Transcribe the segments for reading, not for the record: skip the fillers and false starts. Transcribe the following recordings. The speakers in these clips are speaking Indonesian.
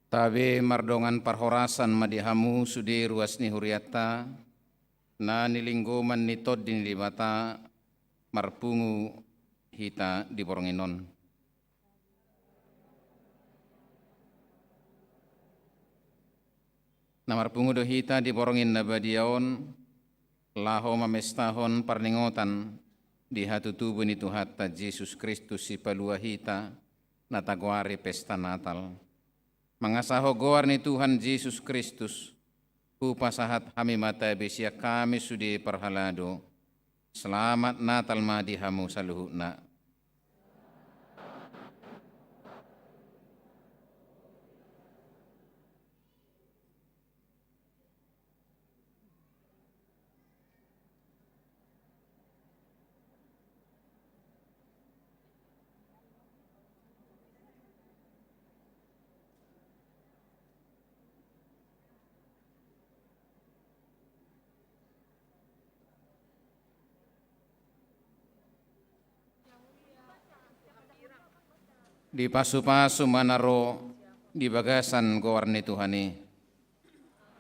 Tabe mardongan parhorasan madihamu sudi ruasni huriata na nilinggoman ni tod din libata marpungu hita di boronginon. Na marpungu do hita di borongin na badiaon laho mamestahon parningotan di hatutubo ni Tuhan Yesus Kristus si palua hita na tagwari pesta Natal. Mangasaho goar ni Tuhan Yesus Kristus, upasahat kami mata besia kami sudi perhalado. Selamat Natal madihamu saluhuna. Di pasu-pasu manaro di bagasan gowarni Tuhani.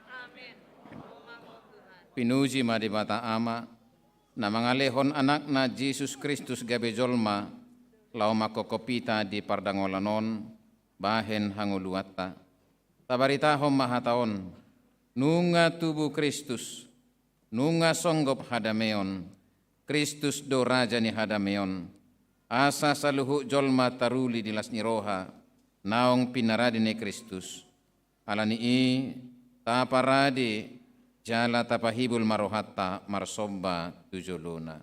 Amin. Pinuji ma di bata ama na mangalehon anak na Jesus Kristus gabe jolma lau makokopita di pardangolanon bahen hanguluata. Tabaritahom mahataon nunga tubuh Kristus nunga songgop hadameon Kristus do raja ni hadameon. Asa saluhu jolma taruli di lasni roha, naong pinaradi ni Kristus. Alani i taparadi jala tapahibul marohata marsobba tujuluna.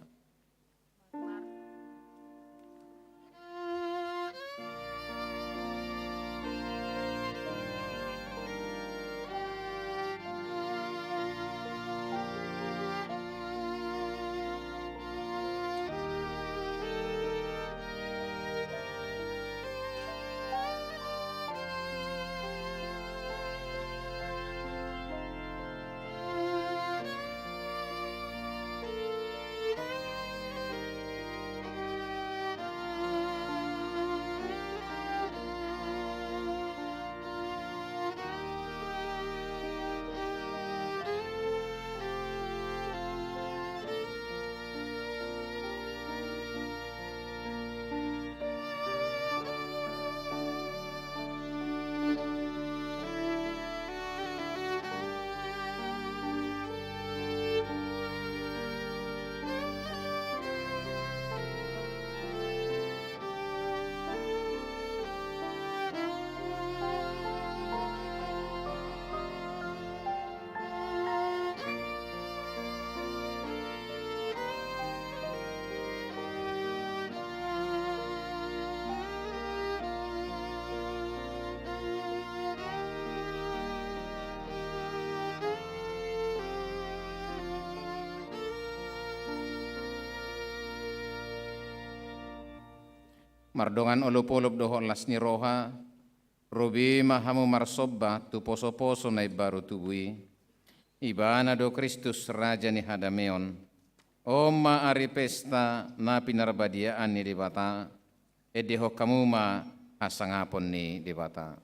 Mardongan olop-olop doho lasni roha, robi mahamu marsobba tu poso-poso na baru tubui. Ibana do Kristus raja ni hadameon. Oma ari pesta na pinarbadiaan ni dibata, edeho kamuma asangapon ni dibata.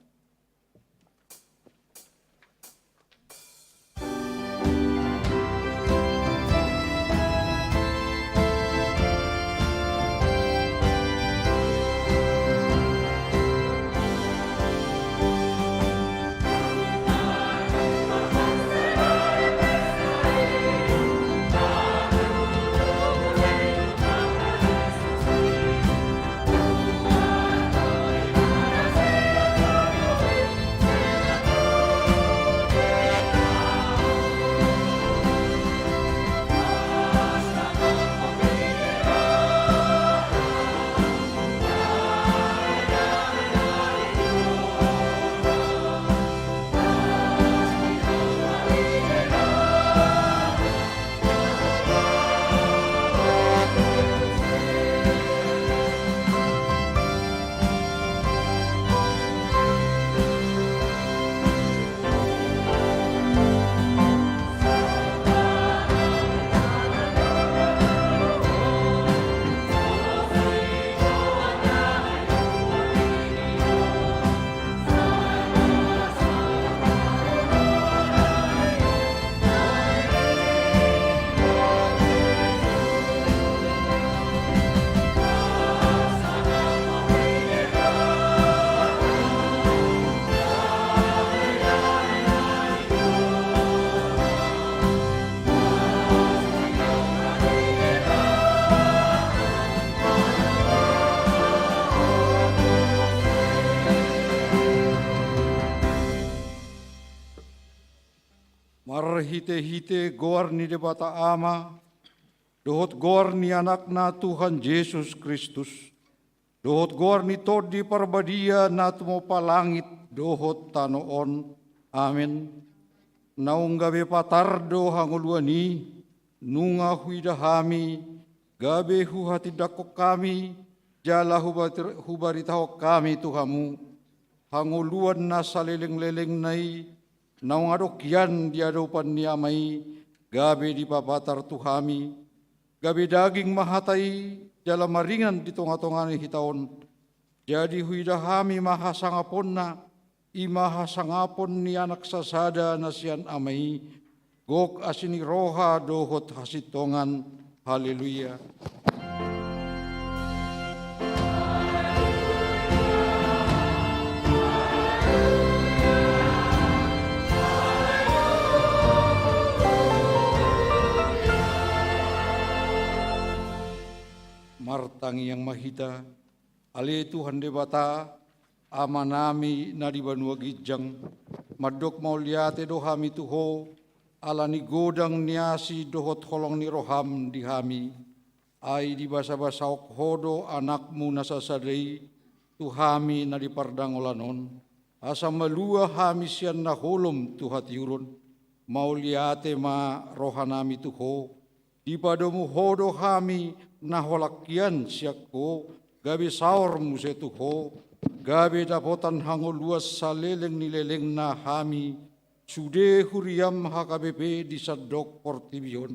Marhite-hite goar ni debata ama, dohot goar ni anak na Tuhan Yesus Kristus, dohot goar ni todi parbadia na tumo palangit, dohot tanoon. Amen. Naung gabe patardo hanguluani, nunga huidahami, gabe huhatidako kami, jala hubaritaho kami Tuhamu, hanguluan na saleleng-leleng nai, naung adokyan di adopan ni amai, gabe di papatar Tuhami, gabe daging mahatai, jala maringan di tonga-tongani hitaon, jadi huidahami mahasangapon na, imahasangapon ni anak sasada na sian amai, gok asini roha dohot hasitongan, haleluya. Martangi yang mahita, ali Tuhan debata, amanami na di banua gijang, madok mauliate dohami tuho, alani godang niasi dohot holong ni roham dihami, ai di basa-basa hodo anakmu nasasadei, tuhami na di pardangolanon, asa malua hami sian na holom tuhati urun, mauliate ma rohanami tuho, di padomu hodo hami na holakian siakko, gabi saor musetuho, gabi dapotan hango luas saleleng nileleng na hami, sude huriam HKBP di sadok portibion,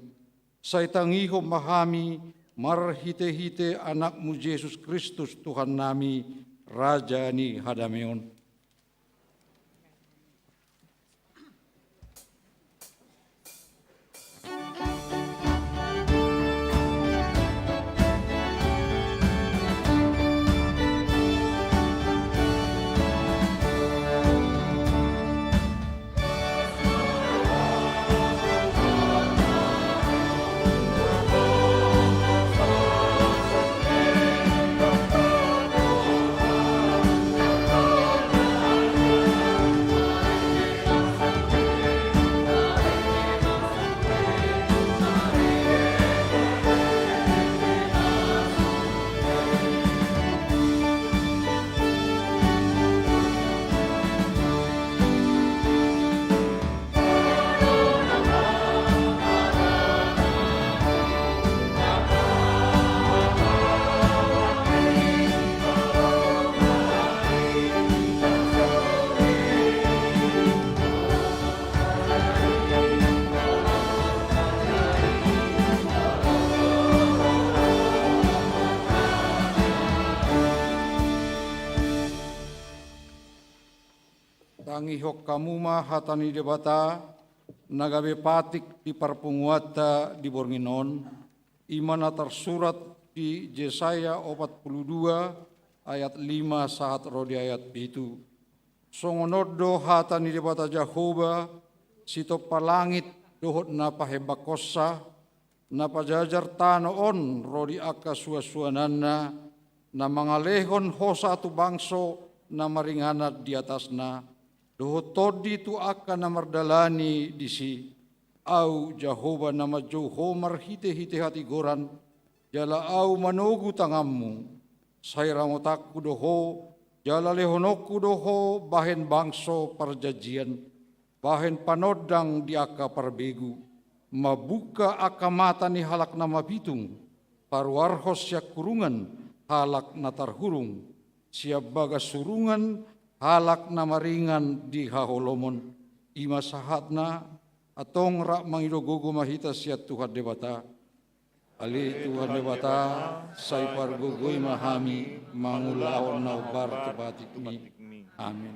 saitangiho mahami, marhite-hite anakmu Yesus Kristus Tuhan nami, Raja ni hadameon. Tangihok kamuma hatani debata, nagabe patik di parpunguata di Bornginon, imana tersurat di Yesaya 42 ayat 5 saat rodi ayat itu. Songonodo hatani debata Jehovah, sito palangit dohot na pahebakosa, na pajajar tanoon rodi aka suasuanana, na mangalehon hosa tu bangso na maringanat di atasna, dohot todi tu aka na mardalani disi, au Jehovah nama Joho marhite-hite hati goran, jala au manogu tangammu, sairamotakku doho, jala lehonokku doho, bahen bangso perjanjian, bahen panodang di aka parbegu, mabuka aka mata ni halak nama bitung, paruarhos siak kurungan, halak natar hurung, siap bagas surungan, halak nama ringan di haholomon, ima sahatna, atong rak mangidogogo mahita siat Tuhan debata, ali Tuhan debata, say pargogoy mahami, mangulaon na ubar tebatik mi. Amin.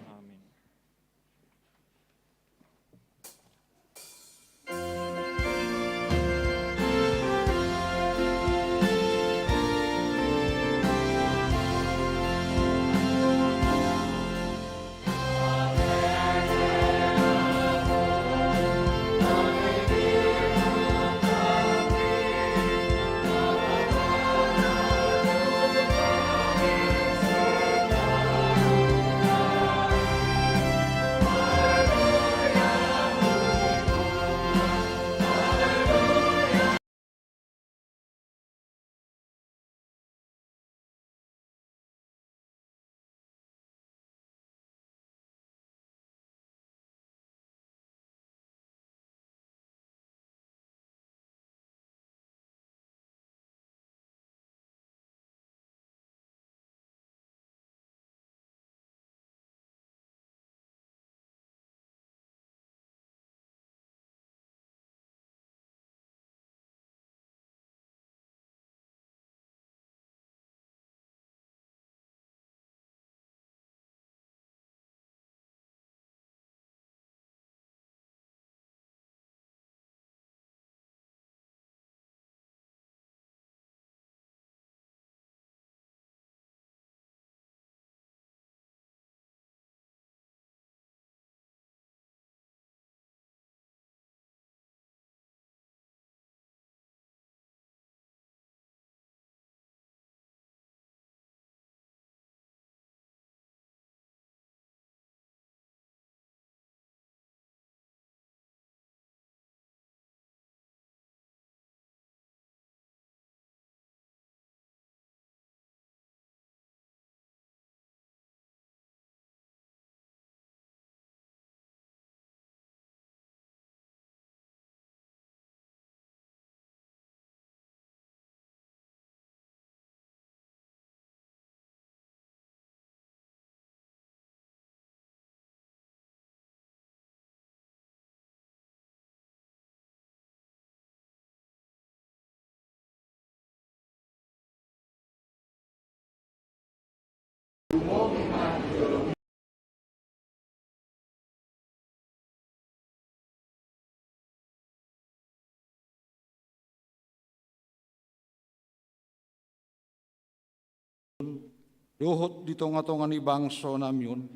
dohot di tonga-tonga ni bangso namyon,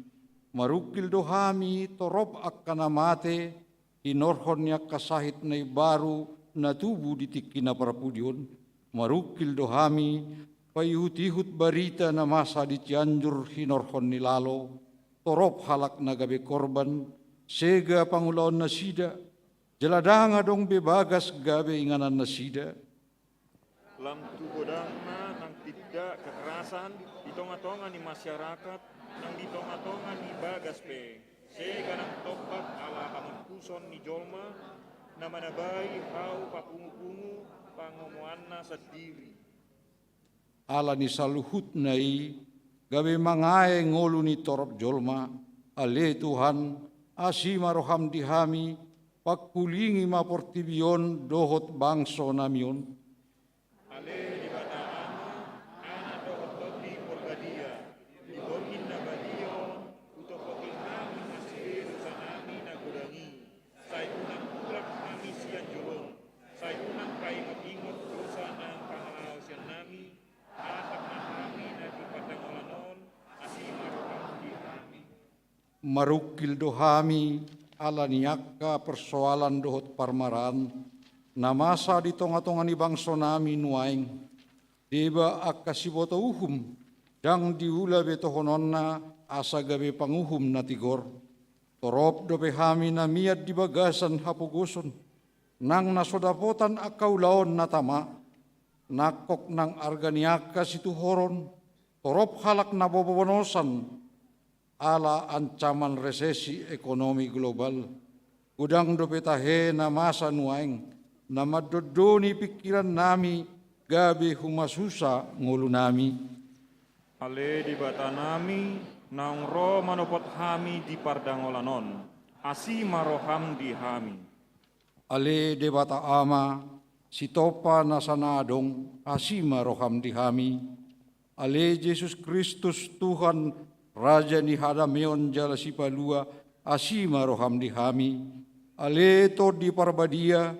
marukil dohami torop akkana mate, inorhon niya kasahit na baru na tubu di tikina parapudion, marukil dohami, payuhut-ihut barita na masa di Cianjur hinorhon ni lalo, torop halak na gabi korban, sega pangulaon na sida, jeladanga dong bebagas gabe inganan na sida. Lam tubodangna nang tidak kekerasan di tonga-tonga ni masyarakat nang di tonga-tonga ni bagas pe sega nang topak ala kamanpuson ni jolma na manabai hau papungu-pungu pangomoanna sendiri Ala ni saluhut nai gabe mangae ngolu ni torop jolma ale Tuhan asima roham dihami pakulingi maportibion dohot bangso namion ale di bataama ana dohot di porgadia di borgin na balion utopokil nami masih sanami na gudangi say unang kulak nami siyan julong say unang kaingot-ingot dosa ng pangalaosyan nami atap na kami na di patangolanon asima roham di kami marukil dohami ala niyaka persoalan dohot parmaran na masa di tonga-tonga ni bangso nami nuaing diba akasiboto uhum dang diula betohonon na asa gabe panguhum na tigor torop dobe hami na miat di bagasan hapuguson nang nasodapotan akaulaon na tama nakok nang arganiaka situhoron torop halak na bobonosan ala ancaman resesi ekonomi global udang dobe tahe na masa nuaing na madodoni pikiran nami gabi humasusa ngulu nami. ale di bata nami naung ro manopot hami di pardangolanon asima roham di hami Ale debata ama sitopa na sanadong asima roham di hami. Ale Yesus Kristus Tuhan Raja ni hadamion jala sipalua asima roham di hami. Ale to di parbadia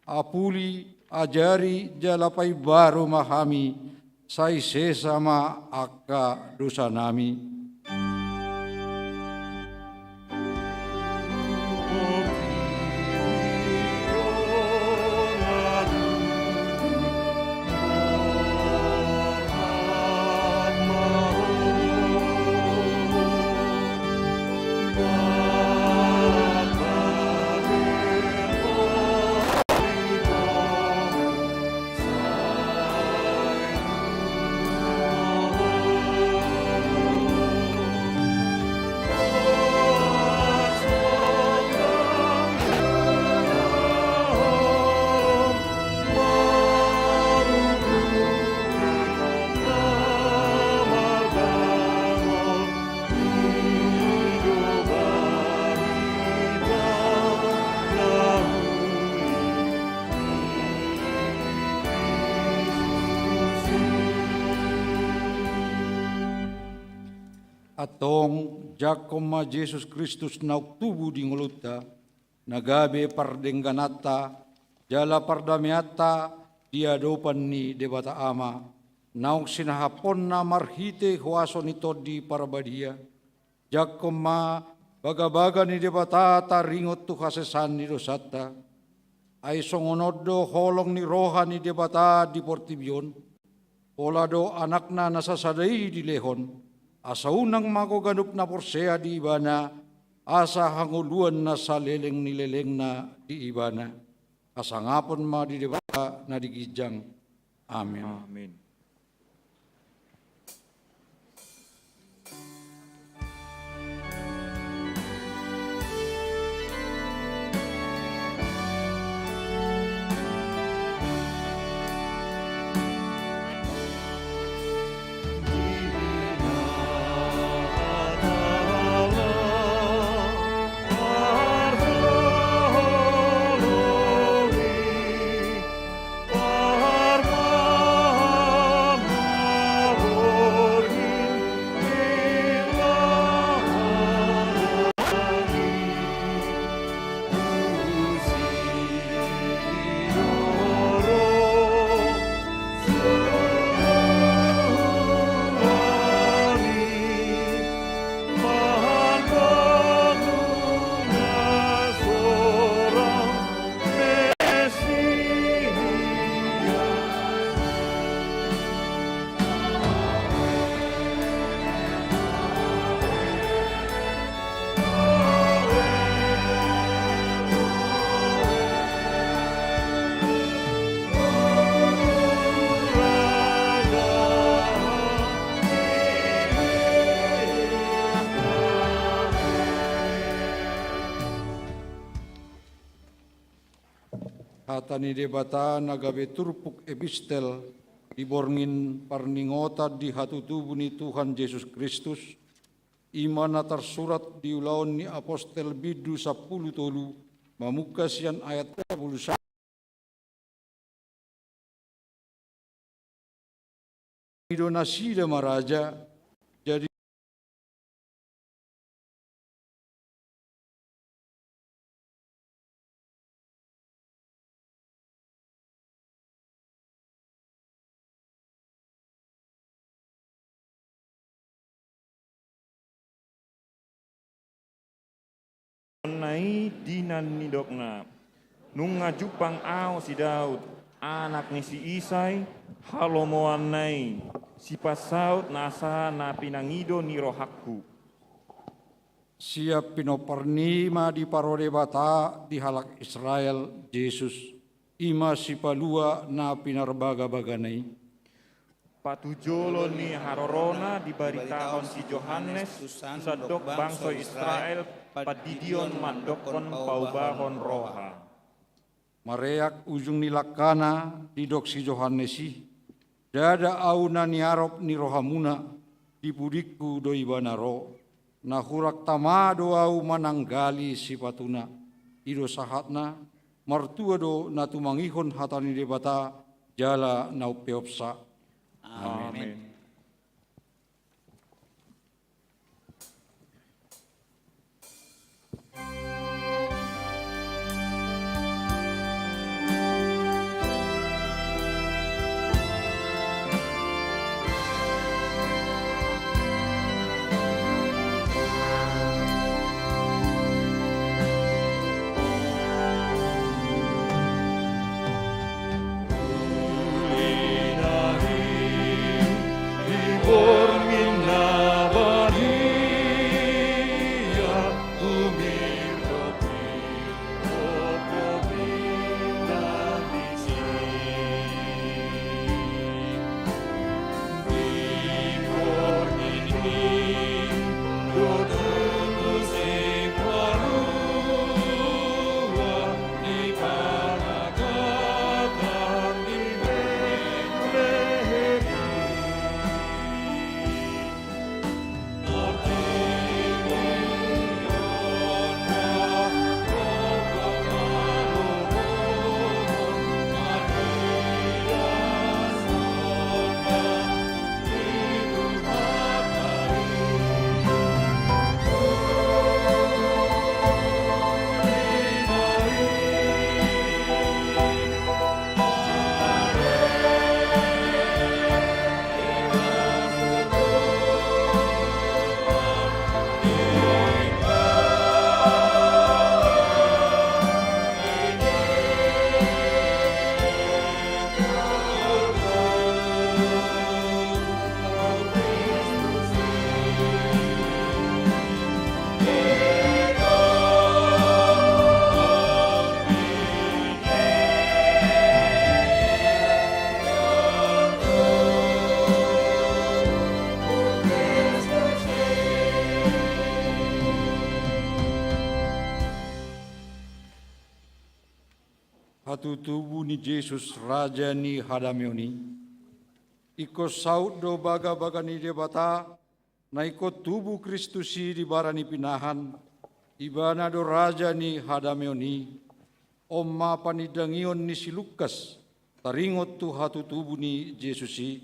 apuli ajari jalapai baru mahami sai sesama akka dosa nami. Atong Jakoma Jesus Kristus na tubu di nguluta, nagabe pardengganata, jala pardamiata, diadopan ni debata ama, naung sinahapon na marhite huaso nito di parabadia, Jakoma baga-baga ni debata taringot tu kasesan ni dosata, ay songonodo holong ni roha ni debata di portibion, polado anak na nasasadai di lehon, asa unang makoganop na porsea di ibana, asa hanguluan na sa leleng nileleng na di ibana, asa ngapon ma di debata na digijang. Amen. amin hatani debata nagabe turpuk epistel diborngin parningota di hatutubuni Tuhan Yesus Kristus, imana tersurat di ulaun ni apostel bidu 10 tolu, mamukasian ayat 21. Donasi da maraja, jadi Nai dinan nidokna, nunga jupang ao si Daud, anak ni si Isai, halomoan nai, si pasaut nasa na pinangido ni rohakku. siap pinoparnima di parode bata di halak Israel Yesus, ima si palua na pinarbaga-baganai. Patujolo ni harorona dibaritaon si Johannes, sadok bangsa Israel, padidion mandokon paubahon roha. Mareak ujung nilakana di dok si Johannesi, dada auna niarop ni rohamuna, di pudikku doi banaro, nahurak tamado au mananggali si patuna, ido sahatna, martua do natumangihon hatani debata, jala naupeopsa. Amin. Hatutubu ni Yesus Raja ni hadameoni, iko saud do baga-baga ni debata, na iko tubuh Kristusi di barani pinahan, ibana do Raja ni hadameoni, omma panidangion ni si Lukas, taringot tu hatutubu ni Yesusi,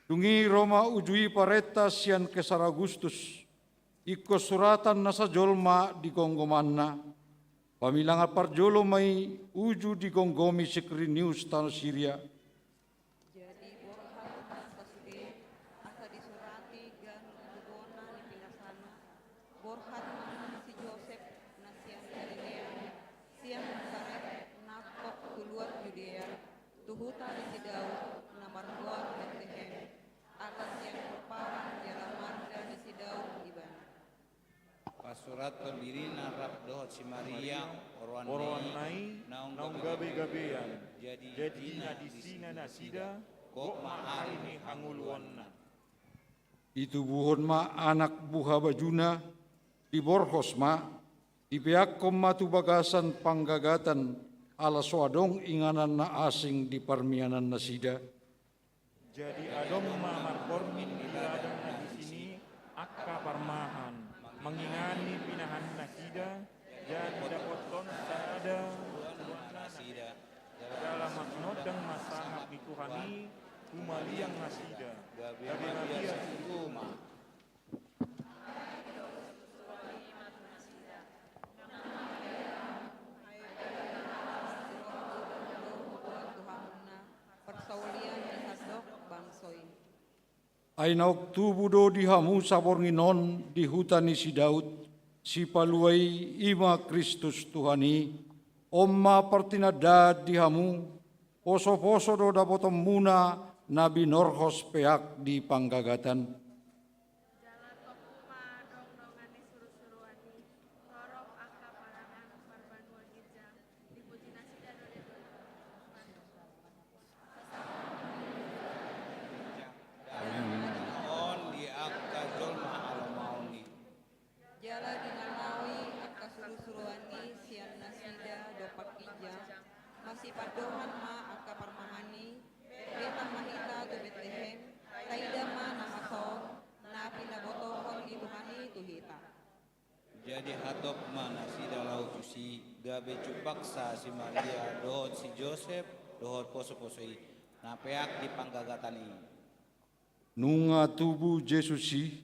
dungi Roma ujui pareta sian Kesar Agustus, iko suratan nasa jolma di konggomanna, pamilangan parjolo mai uju di gonggomi Sekrinius tanah Syria. Jadi borhat tasdi asa disurati gan udona ni pinasana. Borhat si Joseph nasian Galilea, siang Nazaret nakok keluar Yudea, tuhuta di si Daud namargor Bethlehem, atas yang perparang jalan marga di si Daud ibana. Pasurat pembiri narap dohot si Maria Oroan nai, naung gabe-gabean, jadi na disina nasida, kok mahal ini hanguluan na. Itu buhon ma anak buha bajuna, di borhos ma, di pihak ma tu bagasan panggagatan, ala soadong inganan na asing di parmianan na sida. Jadi adong mamarpormin iladang na di sini akka parmahan mengingani pinahan nasida jadi dapoton sada Nasida. dalam maknodang masangap di Tuhani kumaliang nasida Gabi gabi Maria Maria Sukuma. Tuhanna persaulian isadok bangsoy. Ay naugtubudo di hamu sa bornginon di hutan ni si Daud, si paluay ima Kristus Tuhani, omma partinadad di hamu, poso-poso do dapotom muna na binorhos peak di panggagatan. Jalan pekuma dong-dongan di suruh-suruani, torok angka parangan parbanua gija, dipuji nasi dan On di akka jolma alamauni. Jala dinanawi akka suruh-suruani sian nasida dopak ija, masih padohan ma akka parmahani, beta mahita tu Betlehem, taida ma namasong, na pinabotohon iluhani tuhita. Jadi hatop mana si dalau si gabe cupaksa si Maria dohot si Joseph dohot poso-posoi napeak di panggagatan ini. Nunga tubuh Jesusi,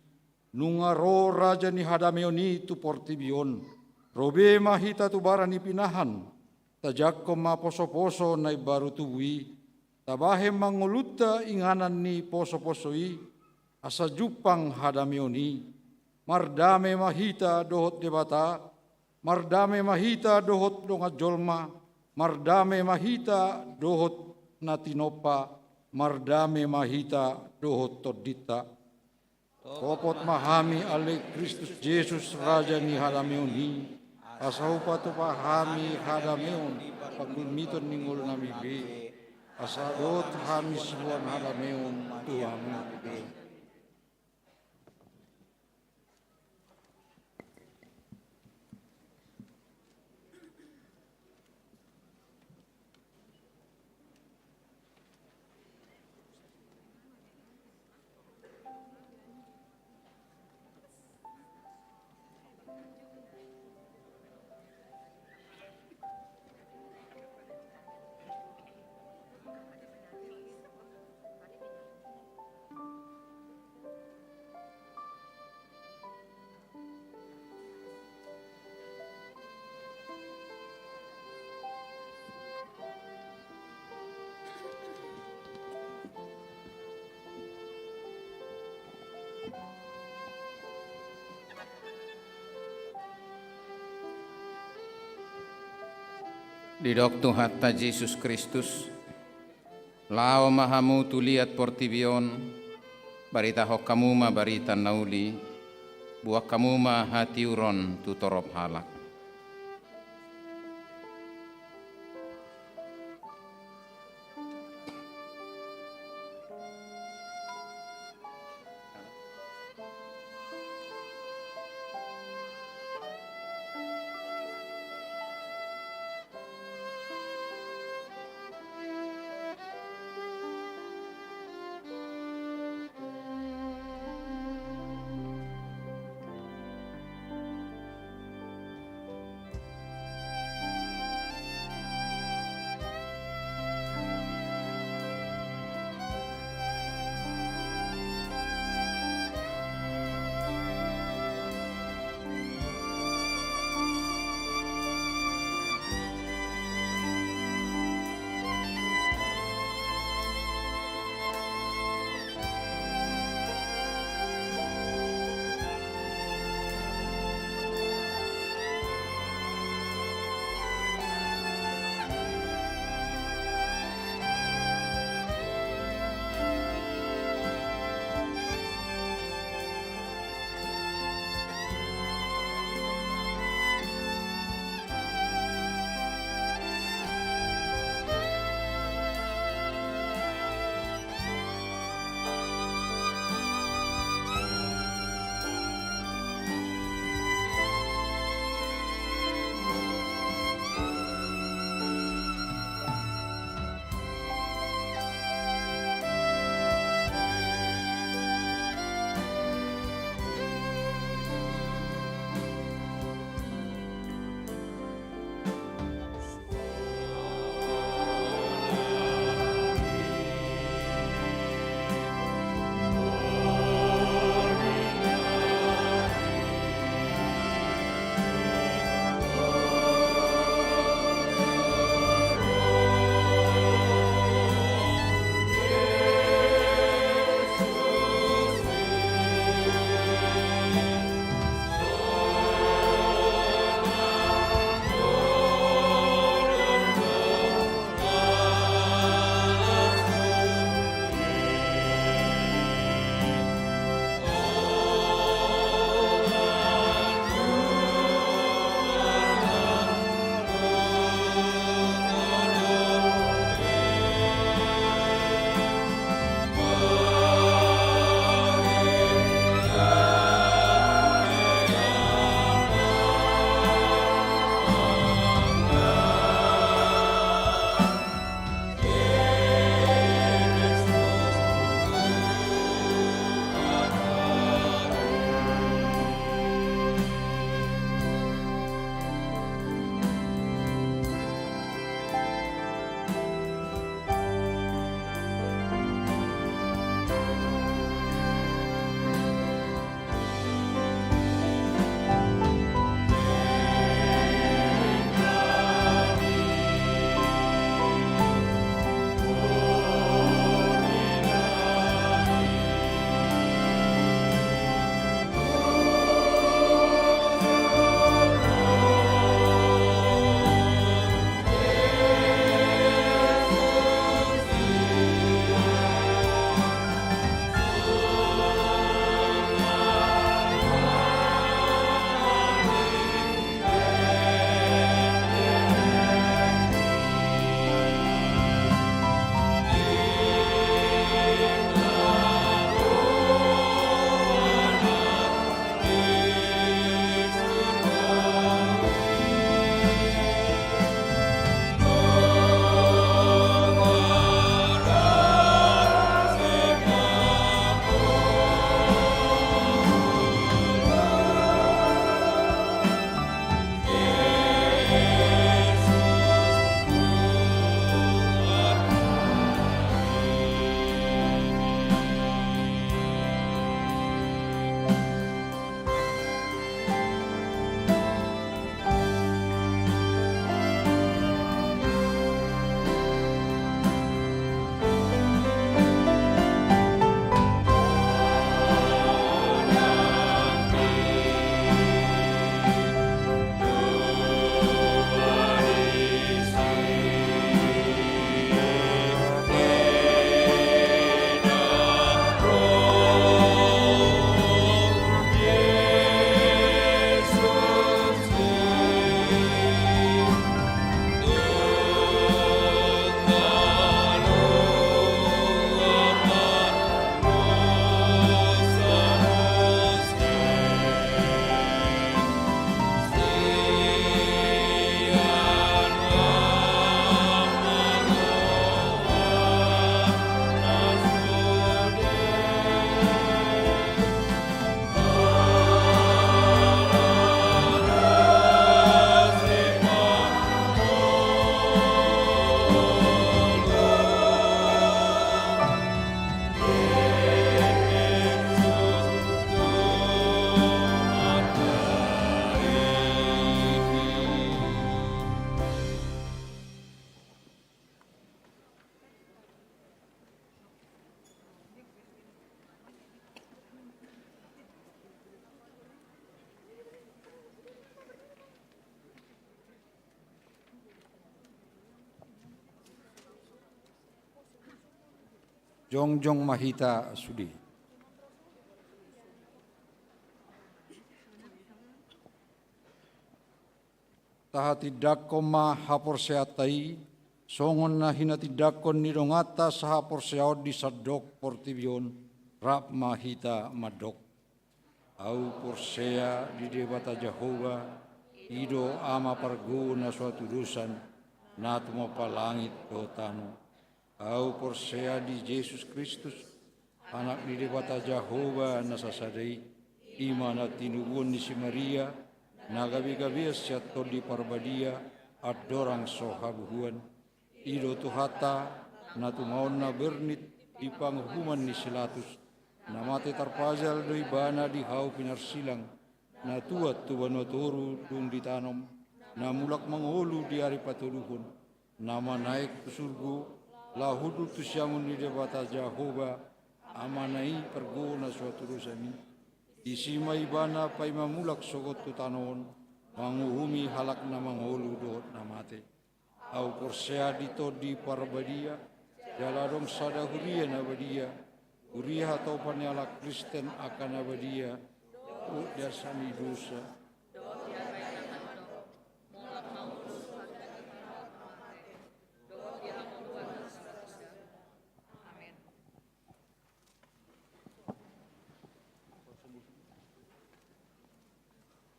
nunga ro raja ni hadameoni tu portibion, robe mahita tu barani pinahan, tajakko ma poso-poso na baru tubui, tabahe manguluta inganan ni poso-posoi, asa jupang hadameoni, mardame mahita dohot debata, mardame mahita dohot donga jolma, mardame mahita dohot natinopa, mardame mahita dohot todita. Kopot mahami ale Kristus Yesus Raja ni hadameoni, asaupa tu pahami hadameon, pagulmiton ningol nami be, asadot hami suan hadameon tuamu be. Didok Tuhan ta Yesus Kristus, lao mahamu tuliat portibion, barita hok kamu ma barita nauli, buak kamu ma hati uron tutorop halak. Jongjong Mahita Sudi. Tahatidakon ma hapor seatai, songon na hinatidakon ni dongata sa hapor seaot di sadok portibion, rap mahita madok. Au porsea di debata Jehovah, ido ama pargo na suatu dosan, na tumapalangit do tano. Au porsea di Yesus Kristus, anak di debata Jehovah na sasadai, ima na tinubuan ni si Maria, na gabi-gabi siat di parbadia, at dorang sohabuhuan, ido tuhata, na tumaon na bernit, di panghuman ni silatus, na mati tarpazal do ibana di hau pinarsilang, na tuat tuban maturu dung ditanom, na mulak mangolu di hari patuluhun, nama naik ke surgu, lahudu tu siamun di debata Jehovah, amanai pergo na suatu rusani, isima ibana pai mamulak sogot tu tanon, manguhumi halak na mangolu dohot na mate, au porsea dito di parbadia, jaladong sada huria na badia, Uriah atau panyala Kristen akan abadia, dasani dosa.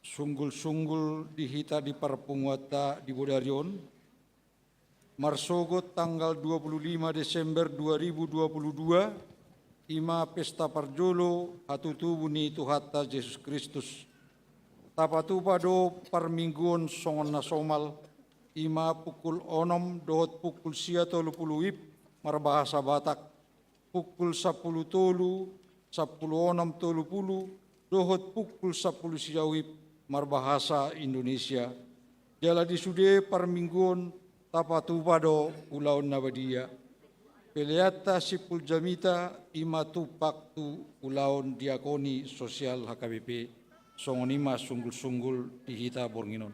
Sunggul-sunggul dihita di Parpunguata di Bodarion, Marsogot tanggal 25 Desember 2022, ima pesta parjolo hatutubu ni Tuhatta Yesus Kristus. Tapatupa do parmingguon songon na somal, ima pukul 6 dohot pukul 7:30 marbahasa Batak, pukul 10:30 10:30 dohot pukul 10 siawip marbahasa Indonesia. Jala disude parmingguon tapatupa do ulaon nabadia. Peleata sipul jamita ima tupak tu ulaon diakoni sosial HKBP songonima sunggul-sunggul dihita Bornginon.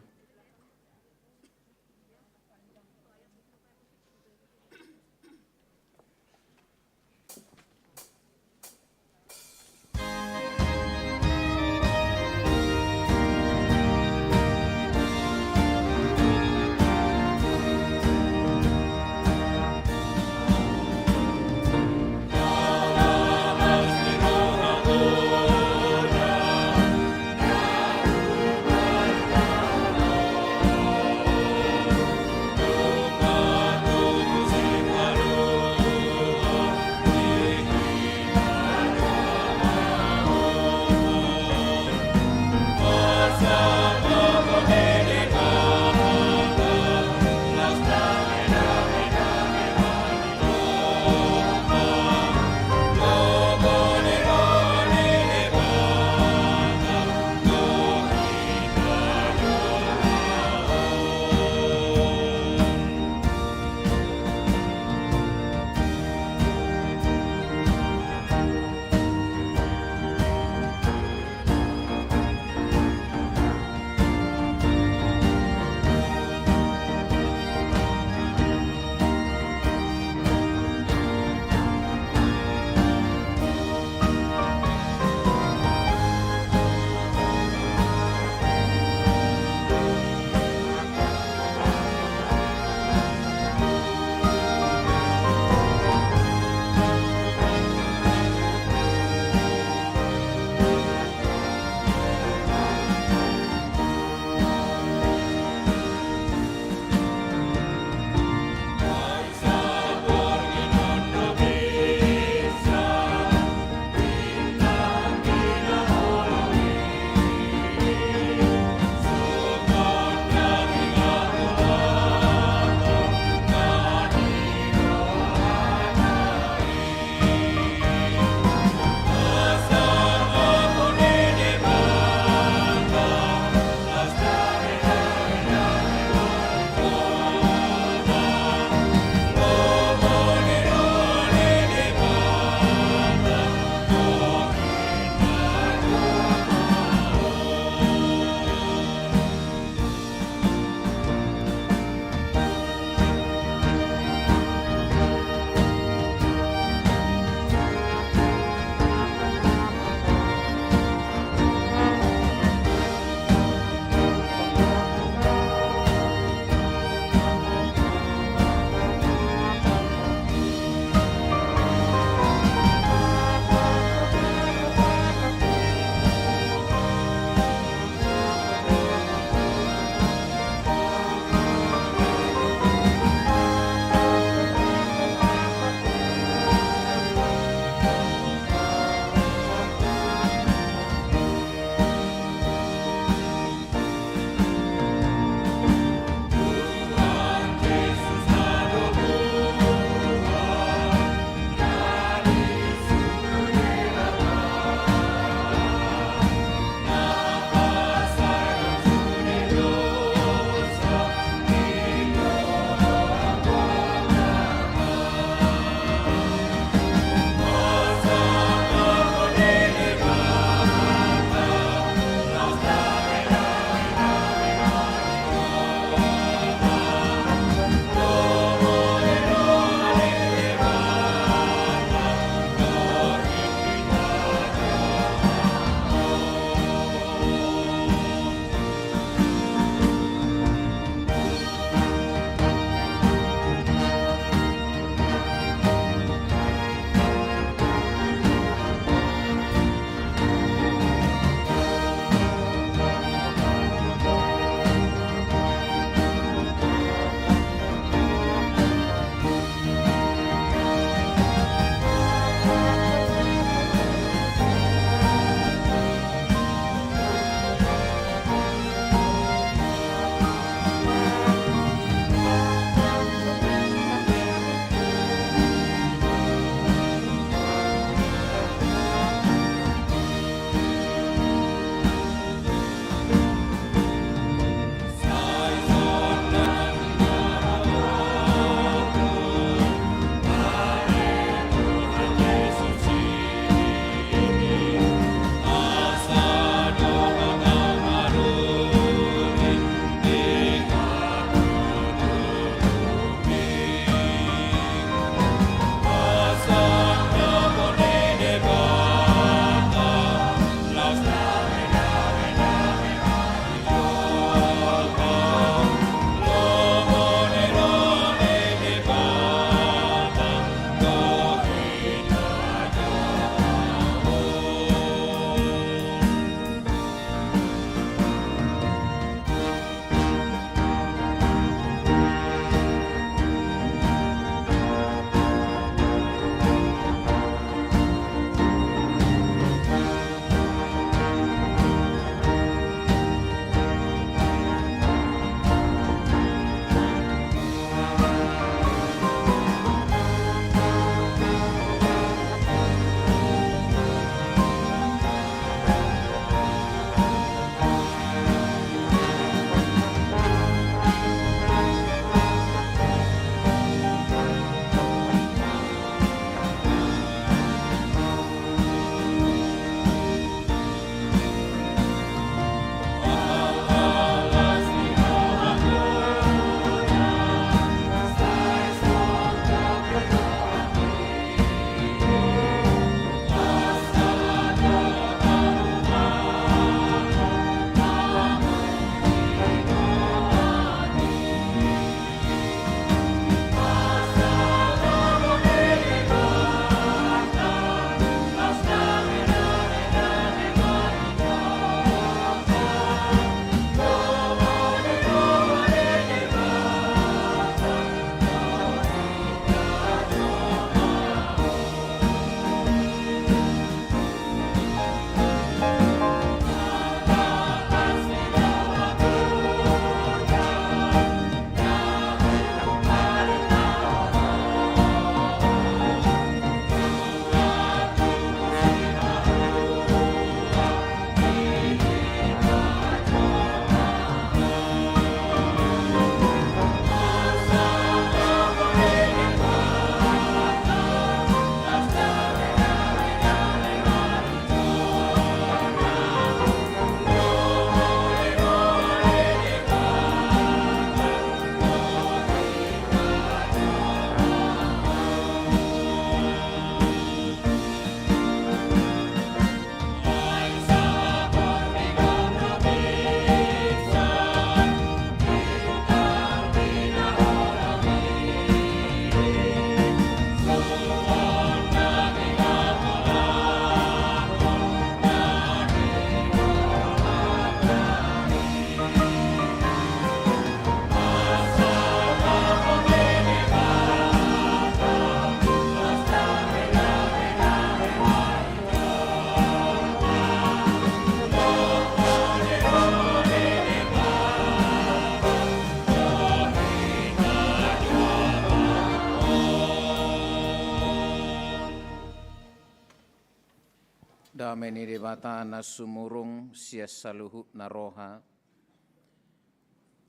Dameni debata na sumurung sias saluhu na roha.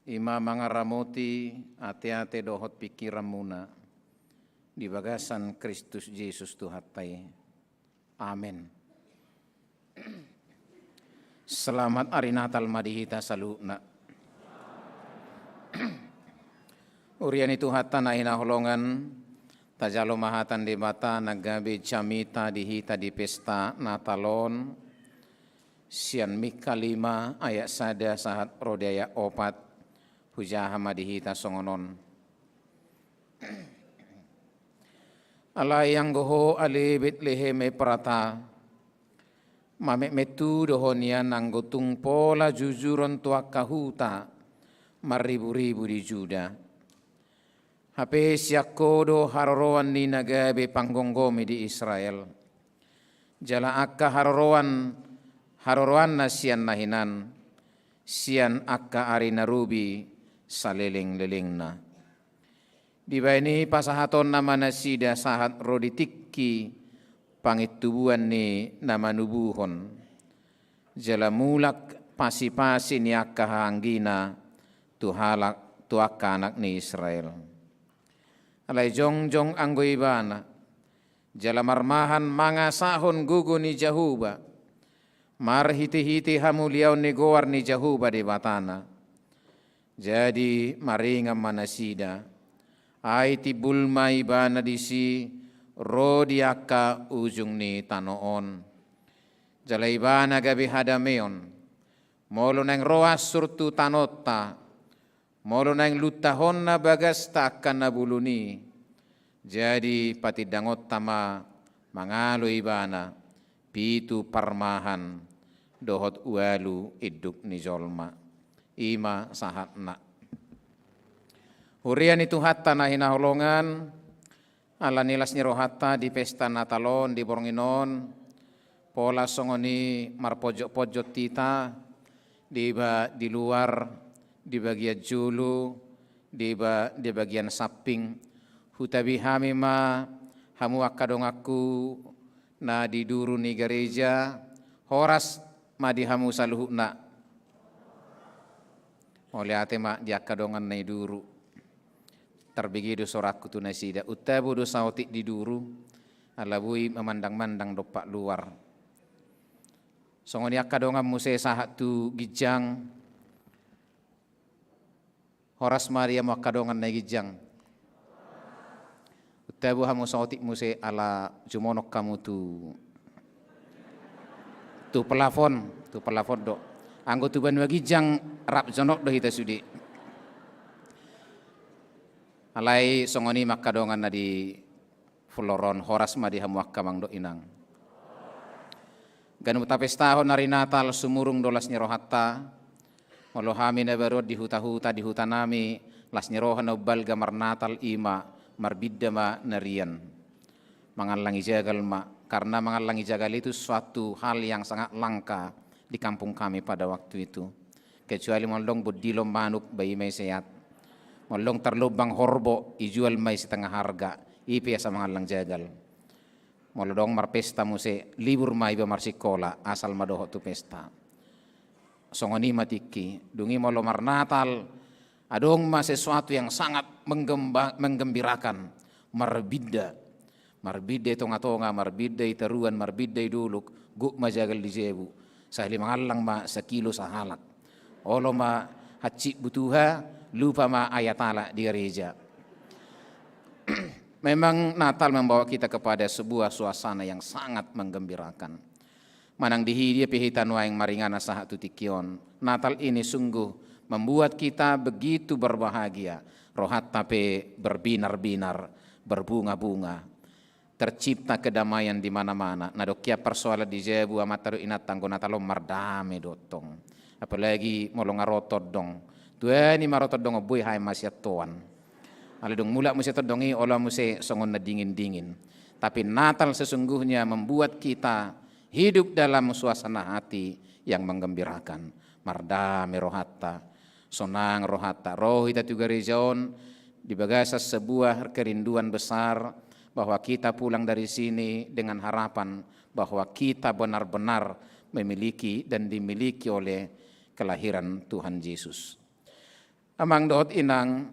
Ima mangaramoti ate-ate dohot pikiran muna. Di bagasan Kristus Yesus Tuhatai. Amin. Selamat hari Natal madihita saluna. Urian itu hata na hinaholongan. Tajalo mahatan di bata nagabi camita dihita di pesta Natalon. Sian Mika 5 ayat sada sahat rodaya opat. Hujaha madihita songonon. Alai yang goho alibit leheme prata. Mame metu dohonia nanggotung pola jujuron tuak kahuta. Maribu-ribu di Juda. Hape siakodo haroroan ni nagabe panggonggomi di Israel. Jala akka haroroan na sian nahinan. Sian akka ari narubi saleling-leling na. Di baini pasahaton nama nasida sahat roditikki pangitubuan ni nama nubuhon. Jala mulak pasi-pasi ni akka hanggina tuhalak tuaka anak ni Israel. Alay jongjong anggoy bana, jala marmahan mga sahon gugo ni Jahuba, marhiti-hiti hamuliaw ni gowar ni Jahuba di batana. Jadi maringam manasida, ay tibulma ibana di si rodiaka ujung ni tanoon. Jala ibana gabi hadameon, molo nang roas surtu tanota, molo nang lutahon na bagas takkan na buluni. Jadi pati dangot tama mangalo ibana pitu parmahan dohot ualu iduk ni jolma. Ima sahatna. Hurian itu hatta na hinaholongan ala nilas ni rohata di pesta Natalon di Bornginon. Pola songoni marpojok-pojok tita di luar di bagian julu, di bagian samping, hutabi hami ma hamu akadong aku na di duru ni gereja, horas ma di hamu saluhu na. Oleh ate ma di akadongan na duru. Terbigidu sorakku tu nasida, utabu do sautik di duru, alabui memandang-mandang dopak luar. Songoni akadongan muse sahat tu gijang, Horas Maria makadongan na gijang. Utabu hamu sautik muse ala jumonok kamu tu pelafon do. Anggo tu banua gijang rap jonok do hita sudi. Alai songoni makadongan na di floron horas ma di hamu akkamang do inang. Ganu tapestahon hari Natal sumurung dolas nyerohatta. Walau hami na barod di huta-huta di hutanami las nyerohan na balga marnatal ima marbidda ma narian. Mangalangi jagal ma karena mangalangi jagal itu suatu hal yang sangat langka di kampung kami pada waktu itu. Kecuali molong budilom manuk bayi may sehat. Molong terlubang horbo ijual may setengah harga ipi sa mangalang jagal. Molong marpesta muse libur may ba marsikola asal madoho tu pesta. Songoni matiki, dungi molo marnatal, adong ma sesuatu yang sangat menggembirakan, marbidda itu ngatonga, marbidda itaruan, marbidda iduluk, guk majagal di jebu, sahli mangalang ma sakilo sahalak, olo ma haci butuha, lupa ma ayatala di gereja. Memang Natal membawa kita kepada sebuah suasana yang sangat menggembirakan. Manang dihidia pihitan waing maringana sahat tutikion. Natal ini sungguh membuat kita begitu berbahagia. Rohat tape berbinar-binar, berbunga-bunga. Tercipta kedamaian di mana-mana. Nadokia persoalan di jebu amataru inat tanggo Natalom mardame dotong. Apalagi molong arotod dong. Tuani marotod dong oboy hai masyatoan. Alidong mula musyatod dongi olah musy songon na dingin-dingin. Tapi Natal sesungguhnya membuat kita hidup dalam suasana hati yang menggembirakan. Mardame rohatta, sonang rohatta, roh ita juga rejaon di bagasa sebuah kerinduan besar bahwa kita pulang dari sini dengan harapan bahwa kita benar-benar memiliki dan dimiliki oleh kelahiran Tuhan Yesus. Amang dohot inang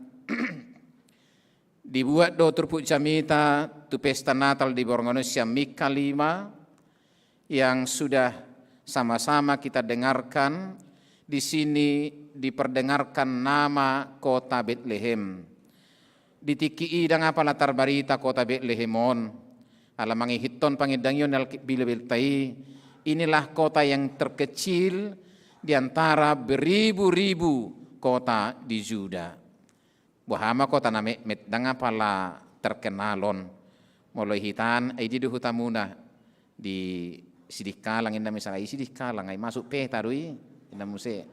dibuat do turpuk jamita tu pesta Natal di Borngonesia Mika 5 yang sudah sama-sama kita dengarkan. Di sini diperdengarkan nama kota Bethlehem. Ditiki idang apa latar berita kota Bethlehemon. Alamangi hiton pangidangyon bilbiltai. Inilah kota yang terkecil di antara beribu-ribu kota di Juda. Bahama kota na metdang apala terkenalon. Mulai hitan ay di hutamuna di sidikalang inda misalnya sidikalang ay masuk peta doi. Inamuse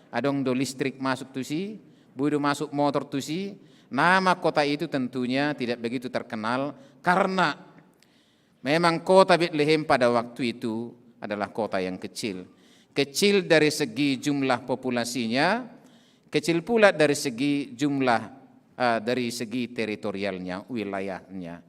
adong do listrik masuk tu si, budu masuk motor tu si. Nama kota itu tentunya tidak begitu terkenal karena memang kota Bethlehem pada waktu itu adalah kota yang kecil. Kecil dari segi jumlah populasinya, kecil pula dari segi jumlah dari segi teritorialnya, wilayahnya.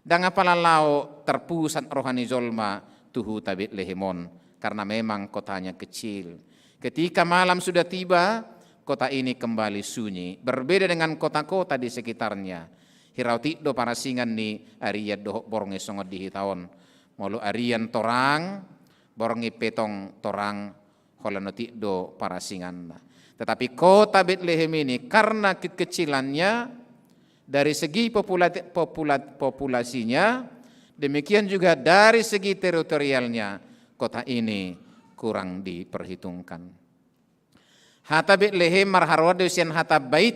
Dan apalah lau terpusat rohani Zolma tuhu ta Bethlehemon karena memang kotanya kecil. Ketika malam sudah tiba, kota ini kembali sunyi. Berbeda dengan kota-kota di sekitarnya. Hirauti do parasingan ni arian dohok borongi songot di hitaon. Molu arian torang, borongi petong torang, holanoti do parasingan. Tetapi kota Bethlehem ini karena kekecilannya, dari segi populasinya, demikian juga dari segi teritorialnya, kota ini kurang diperhitungkan. Hata Bethlehem marharwado sian hata bait,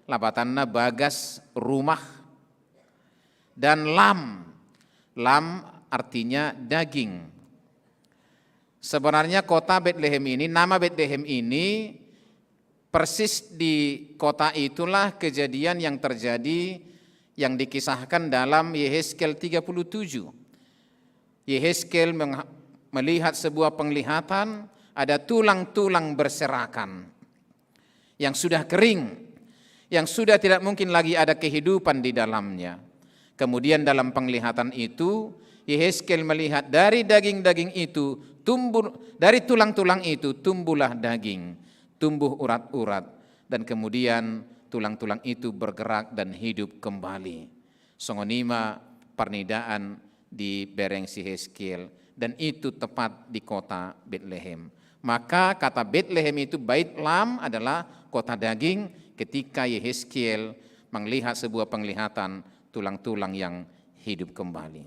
labatanna bagas rumah, dan lam artinya daging. Sebenarnya kota Bethlehem ini, nama Bethlehem ini persis di kota itulah kejadian yang terjadi yang dikisahkan dalam Yehezkel 37. Yehezkel melihat sebuah penglihatan, ada tulang-tulang berserakan yang sudah kering, yang sudah tidak mungkin lagi ada kehidupan di dalamnya. Kemudian dalam penglihatan itu, Yehezkel melihat dari daging-daging itu tumbuh, dari tulang-tulang itu tumbuhlah daging, tumbuh urat-urat, dan kemudian tulang-tulang itu bergerak dan hidup kembali. Songonima pernidaan di bereng si Yehezkel. Dan itu tepat di kota Bethlehem. Maka kata Bethlehem itu Bait Lam adalah kota daging ketika Yehezkiel melihat sebuah penglihatan tulang-tulang yang hidup kembali.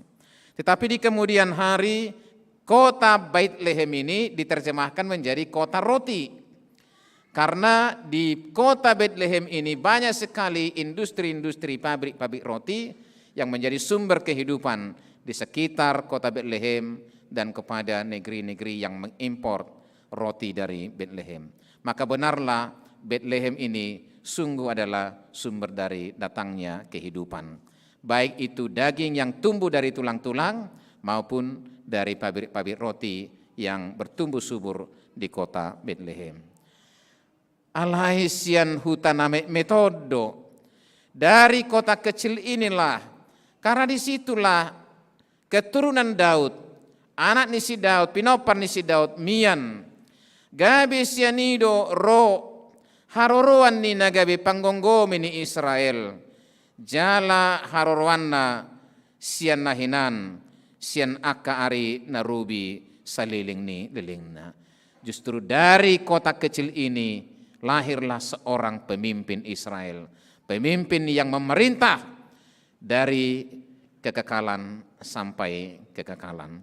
Tetapi di kemudian hari kota Bethlehem ini diterjemahkan menjadi kota roti. Karena di kota Bethlehem ini banyak sekali industri-industri pabrik-pabrik roti yang menjadi sumber kehidupan di sekitar kota Bethlehem dan kepada negeri-negeri yang mengimpor roti dari Bethlehem. Maka benarlah Bethlehem ini sungguh adalah sumber dari datangnya kehidupan. Baik itu daging yang tumbuh dari tulang-tulang maupun dari pabrik-pabrik roti yang bertumbuh subur di kota Bethlehem. Alaisian hutaname metodo. Dari kota kecil inilah, karena disitulah keturunan Daud, anak nisi Daud, pinopan nisi Daud, mian, gabe sianido ro, haroroan ni nagabe panggonggomi ni Israel, jala haroroanna sian nahinan, sian aka ari narubi saliling ni lilingna. Justru dari kota kecil ini lahirlah seorang pemimpin Israel, pemimpin yang memerintah dari kekekalan sampai kekekalan.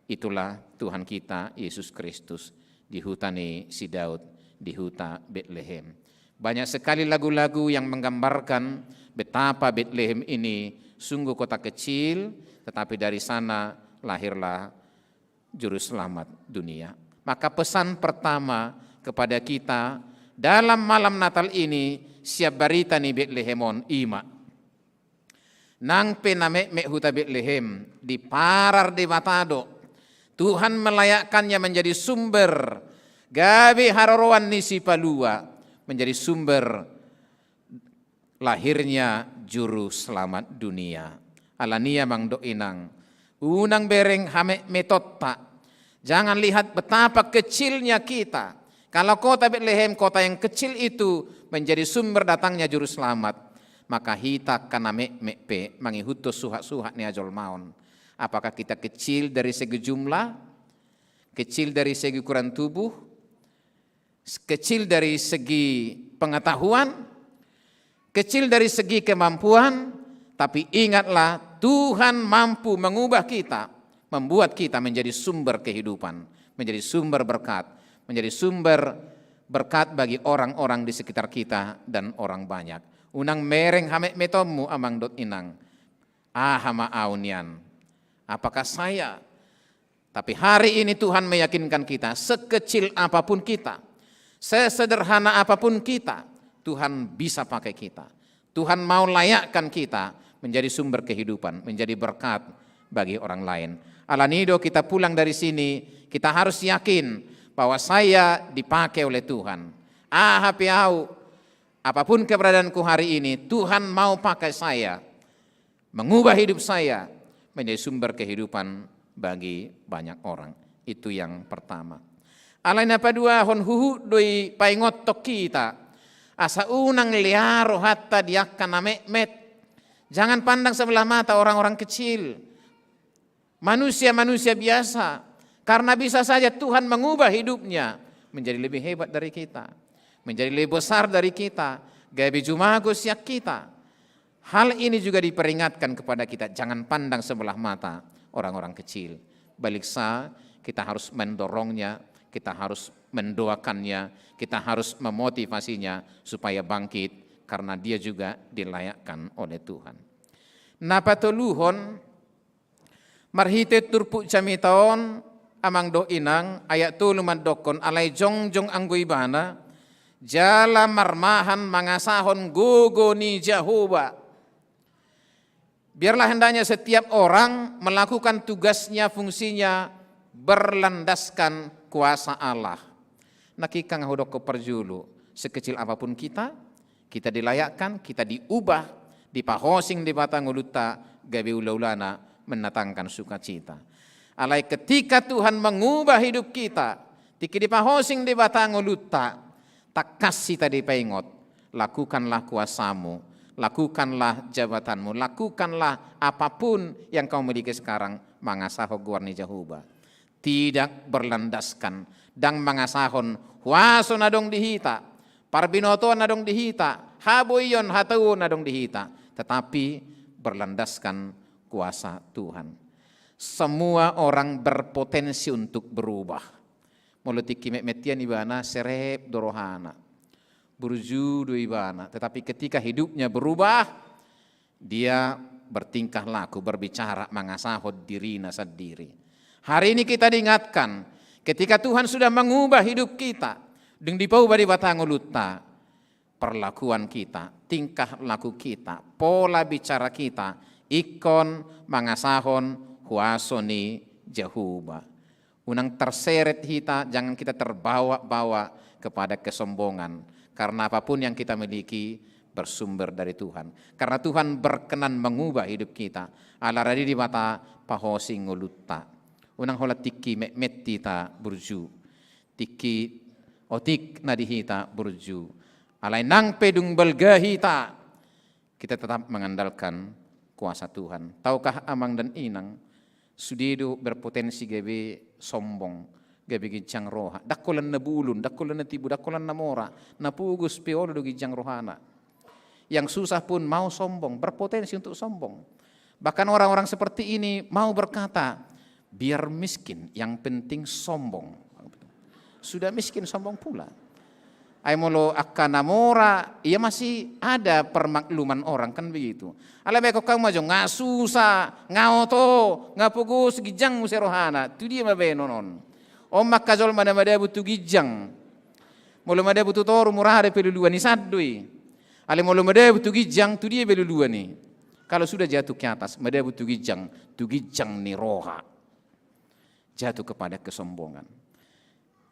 Itulah Tuhan kita Yesus Kristus di hutani si Daud, di huta Bethlehem. Banyak sekali lagu-lagu yang menggambarkan betapa Bethlehem ini sungguh kota kecil, tetapi dari sana lahirlah juru selamat dunia. Maka pesan pertama kepada kita dalam malam Natal ini, siap barita ni Bethlehemon ima. Nang pename me huta Bethlehem di parar de matado. Tuhan melayakkannya menjadi sumber gabe haroroan nisi palua, menjadi sumber lahirnya juru selamat dunia. Alania mangdo inang Unang bereng hame metotta. Jangan lihat betapa kecilnya kita. Kalau kota Bethlehem, kota yang kecil itu menjadi sumber datangnya juru selamat, maka hita kana mepe mangihuto suha-suha ni ajol maun. Apakah kita kecil dari segi jumlah, kecil dari segi ukuran tubuh, kecil dari segi pengetahuan, kecil dari segi kemampuan, tapi ingatlah Tuhan mampu mengubah kita, membuat kita menjadi sumber kehidupan, menjadi sumber berkat, menjadi sumber berkat bagi orang-orang di sekitar kita dan orang banyak. Unang mereng hame metomu amang dot inang, hama aunian. Apakah saya? Tapi hari ini Tuhan meyakinkan kita, sekecil apapun kita, sesederhana apapun kita, Tuhan bisa pakai kita. Tuhan mau layakkan kita menjadi sumber kehidupan, menjadi berkat bagi orang lain. Alanido kita pulang dari sini, kita harus yakin bahwa saya dipakai oleh Tuhan. Hapiau, apapun keberadaanku hari ini, Tuhan mau pakai saya, mengubah hidup saya menjadi sumber kehidupan bagi banyak orang. Itu yang pertama. Alain apa dua hon huhu doi paingotok kita. Asa unang liaro hatta diakan met. Jangan pandang sebelah mata orang-orang kecil. Manusia-manusia biasa. Karena bisa saja Tuhan mengubah hidupnya menjadi lebih hebat dari kita. Menjadi lebih besar dari kita. Gabi jumago siak kita. Hal ini juga diperingatkan kepada kita. Jangan pandang sebelah mata orang-orang kecil. Baliksa kita harus mendorongnya, kita harus mendoakannya, kita harus memotivasinya supaya bangkit karena dia juga dilayakkan oleh Tuhan. Napatuluhon marhite turpu camitaon amang do inang ayat tuluman dokon alai jongjong angguibana jala marmahan mangasahon gogo ni Jehovah. Biarlah hendaknya setiap orang melakukan tugasnya, fungsinya berlandaskan kuasa Allah. Nakikang hodok perjulu, sekecil apapun kita dilayakkan, kita diubah, dipahosing di batang uluta, gabi ulaulana mendatangkan sukacita. Alai ketika Tuhan mengubah hidup kita, tiki dipahosing di batang uluta, tak kasih tadi pengot, lakukanlah kuasamu, lakukanlah jabatanmu, lakukanlah apapun yang kau miliki sekarang, mangasaho guarni Jehovah. Tidak berlandaskan, dang mangasahon, huaso nadong dihita, parbinoto nadong dihita, haboyon hatau nadong dihita, tetapi berlandaskan kuasa Tuhan. Semua orang berpotensi untuk berubah. Molotiki metian ibana serep dorohana. Burju ibana, tetapi ketika hidupnya berubah, dia bertingkah laku, berbicara, mangasahod dirina sendiri. Hari ini kita diingatkan, ketika Tuhan sudah mengubah hidup kita, dengan dipau bari batang uluta, perlakuan kita, tingkah laku kita, pola bicara kita, ikon mangasahon huasoni Jehovah. Unang terseret kita, jangan kita terbawa-bawa kepada kesombongan. Karena apapun yang kita miliki bersumber dari Tuhan. Karena Tuhan berkenan mengubah hidup kita. Ala radi di mata pahosing ngulutta. Unang hola tiki mettita burju. Tiki otik nadihita burju. Alai nang pedung belgahita. Kita tetap mengandalkan kuasa Tuhan. Tahukah amang dan inang sudido berpotensi gebe sombong. Gabi gijang roha, dakolan na bulun, dakolan na tibu, dakolan na mora, napugus peolo do gijang rohana. Yang susah pun mau sombong, berpotensi untuk sombong. Bahkan orang-orang seperti ini mau berkata, biar miskin, yang penting sombong. Sudah miskin sombong pula. Aimolo akana mora, ia masih ada permakluman orang kan begitu. Alamai kok kamu majo ngasusa, ngaoto, ngapugus gijang muserohana, tu dia mabenonon. Omak kajol mana-mana butuh gijang. Mula mada butuh toru murah ada peluluan ni sadui. Ale mula mada butuh gijang tu dia peluluan ni. Kalau sudah jatuh ke atas, mada butuh gijang, tu gijang ni roha. Jatuh kepada kesombongan.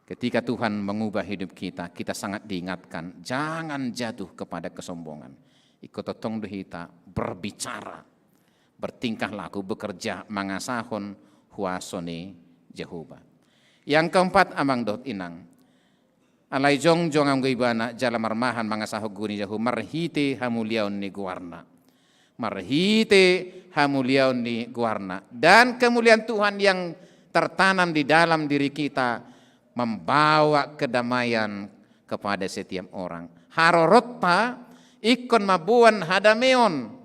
Ketika Tuhan mengubah hidup kita, kita sangat diingatkan, jangan jatuh kepada kesombongan. Ikut totong dohita berbicara, bertingkah laku, bekerja, mangasahon, huasone Jehova. Yang keempat amang dot inang. Alai jong ang ibana jala marmahan mangasaho guni Jehova marhite hamuliaon ni guarna. Marhite hamuliaon ni guarna. Dan kemuliaan Tuhan yang tertanam di dalam diri kita membawa kedamaian kepada setiap orang. Harorotta ikon mabuan hadameon.